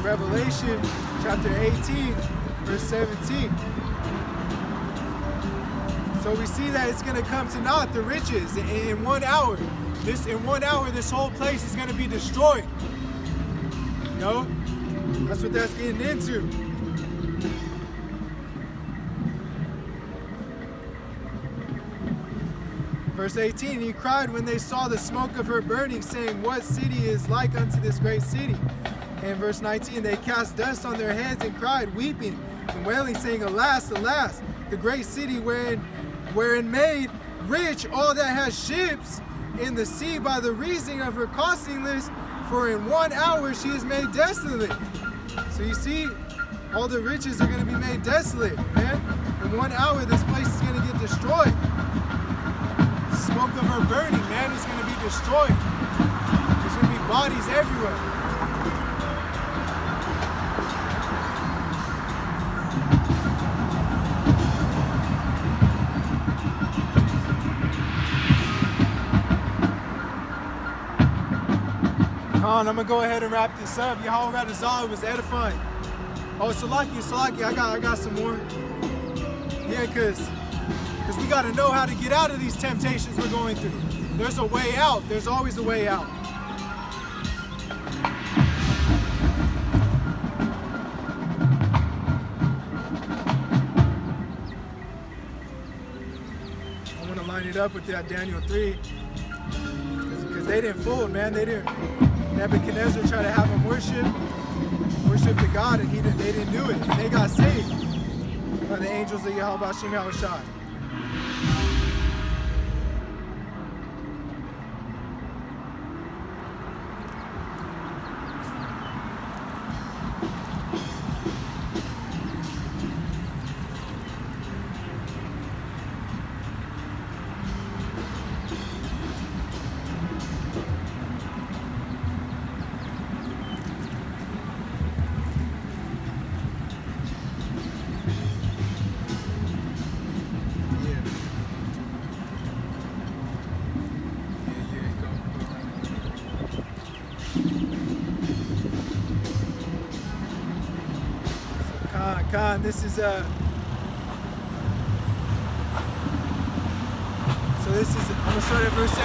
Revelation chapter 18, verse 17. So we see that it's going to come to naught, the riches, in 1 hour. In 1 hour, this whole place is going to be destroyed. You know? That's what that's getting into. Verse 18, he cried when they saw the smoke of her burning, saying, what city is like unto this great city? And verse 19, they cast dust on their heads and cried, weeping and wailing, saying, alas, alas, the great city wherein made rich all that has ships in the sea by the reason of her costingness, for in 1 hour she is made desolate. So you see, all the riches are going to be made desolate, man. In 1 hour, this place is going to get destroyed. The smoke of her burning, man, is going to be destroyed. There's going to be bodies everywhere. I'm gonna go ahead and wrap this up. Yahweh Radazal was edifying. Oh, Salaki, I got some more. Yeah, cause we gotta know how to get out of these temptations we're going through. There's a way out. There's always a way out. I wanna line it up with that Daniel 3. Cause they didn't fold, man. They didn't. Nebuchadnezzar tried to have them worship the God, and they didn't do it. And they got saved by the angels of Yahweh Shem Yahushai. This is I'm gonna start at verse 17.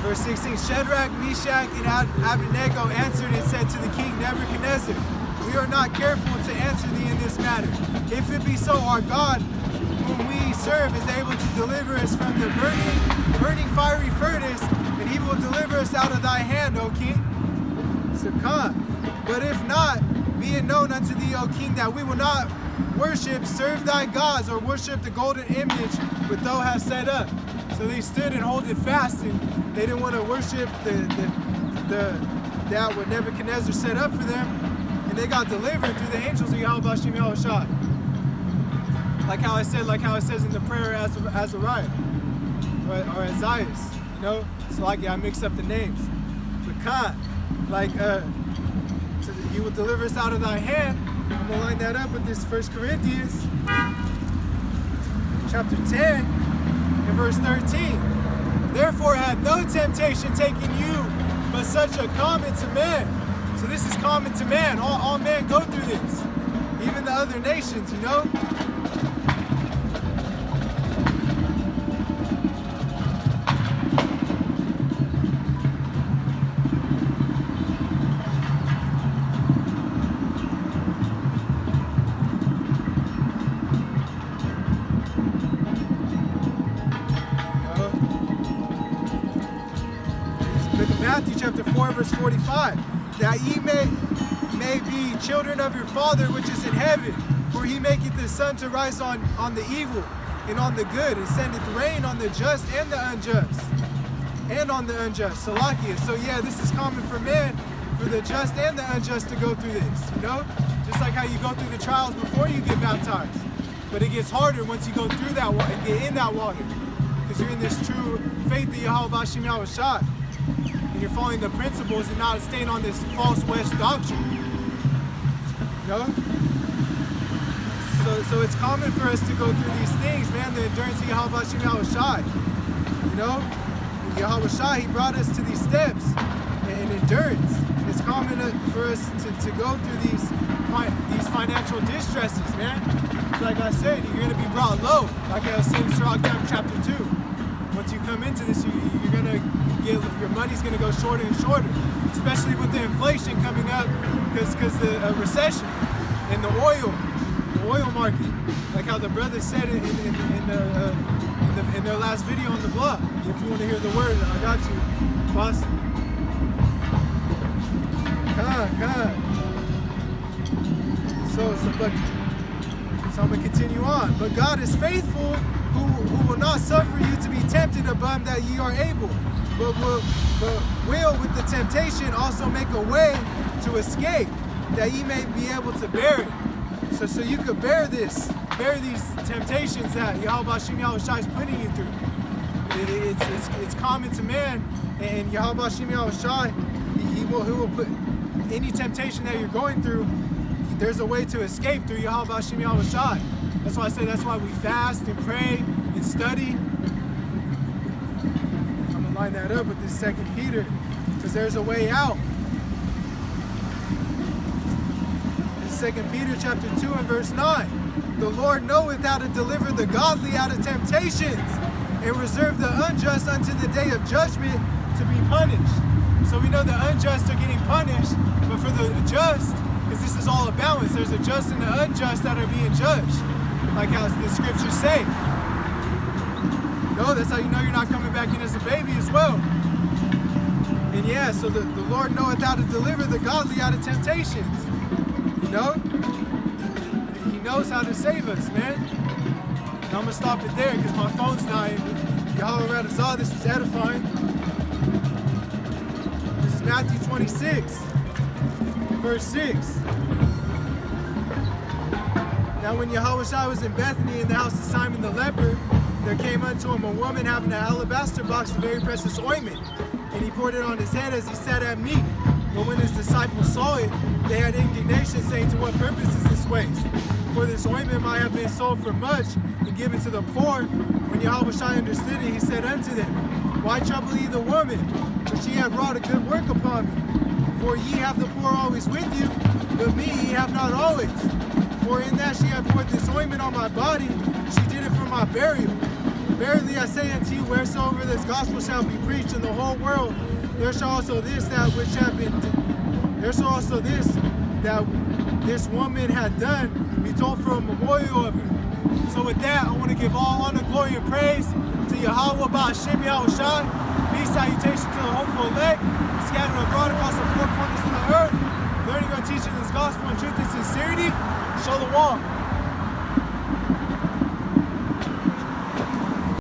Verse 16, Shadrach, Meshach, and Abednego answered and said to the king Nebuchadnezzar, we are not careful to answer thee in this matter. If it be so, our God, whom we serve, is able to deliver us from the burning fiery furnace, and he will deliver us out of thy hand, O king. So come. But if not, be it known unto thee, O king, that we will not serve thy gods, or worship the golden image which thou hast set up. So they stood and holded fast, and they didn't want to worship that what Nebuchadnezzar set up for them, and they got delivered through the angels of Yahweh Shem Yahushai. Like how it says in the prayer Azariah or Isaiah, you know. So like I mix up the names, but Khan, so he will deliver us out of thy hand. I'm gonna line that up with this 1 Corinthians chapter 10 and verse 13. Therefore hath no temptation taken you, but such a common to man. So this is common to man. All men go through this, even the other nations, you know. Matthew chapter 4, verse 45, that ye may be children of your Father which is in heaven, for he maketh the sun to rise on the evil and on the good, and sendeth rain on the just and the unjust, and on the unjust. Salakia. So yeah, this is common for men, for the just and the unjust to go through this, you know? Just like how you go through the trials before you get baptized. But it gets harder once you go through that water and get in that water, because you're in this true faith of Yahweh Shem Yahushai. And you're following the principles and not staying on this false West doctrine. You know? So it's common for us to go through these things, man, the endurance of Yahweh Shem Yahushai. You know, Yahweh Shai, he brought us to these steps and endurance. It's common for us to go through these financial distresses, man. So like I said, you're going to be brought low. Like I was saying in Sirach chapter 2. Once you come into this, you're going to get, your money's going to go shorter and shorter. Especially with the inflation coming up because the recession and the oil market. Like how the brothers said it in their last video on the blog. If you want to hear the word, I got you, boss. God. So I'm going to continue on. But God is faithful, who will not suffer you to be tempted above that ye are able, but will with the temptation also make a way to escape, that ye may be able to bear it. So you could bear these temptations that Yahweh Hashem Yahweh Shai is putting you through. It's common to man, and Yahweh Hashem Yahweh Shai, he will put any temptation that you're going through. There's a way to escape through Yahweh Hashem Yahweh Shai. That's why I say that's why we fast and pray and study. I'm gonna line that up with this 2 Peter, because there's a way out. 2 Peter chapter 2 and verse 9. The Lord knoweth how to deliver the godly out of temptations, and reserve the unjust unto the day of judgment to be punished. So we know the unjust are getting punished, but for the just, because this is all a balance, there's a just and the unjust that are being judged, like how the scriptures say. No, that's how you know you're not coming back in as a baby as well. And yeah, so the Lord knoweth how to deliver the godly out of temptations. You know? He knows how to save us, man. And I'm going to stop it there because my phone's dying. Yahweh Radazah, this was edifying. This is Matthew 26, verse 6. Now when Yahweh Shai was in Bethany in the house of Simon the leper, there came unto him a woman having an alabaster box of very precious ointment, and he poured it on his head as he sat at meat. But when his disciples saw it, they had indignation, saying, to what purpose is this waste? For this ointment might have been sold for much and given to the poor. When Yahweh Shai understood it, he said unto them, why trouble ye the woman? For she hath wrought a good work upon me. For ye have the poor always with you, but me ye have not always. For in that she hath poured this ointment on my body, she did it for my burial. Verily I say unto you, wheresoever this gospel shall be preached in the whole world, there shall also this that this woman had done be told for a memorial of her. So with that, I want to give all honor, glory, and praise to Yahweh Ba'ashem Yahweh Shai. Peace, salutation to the hopeful elect, scattered abroad across the four corners of the earth, learning and teaching this gospel in truth and sincerity. Shalom.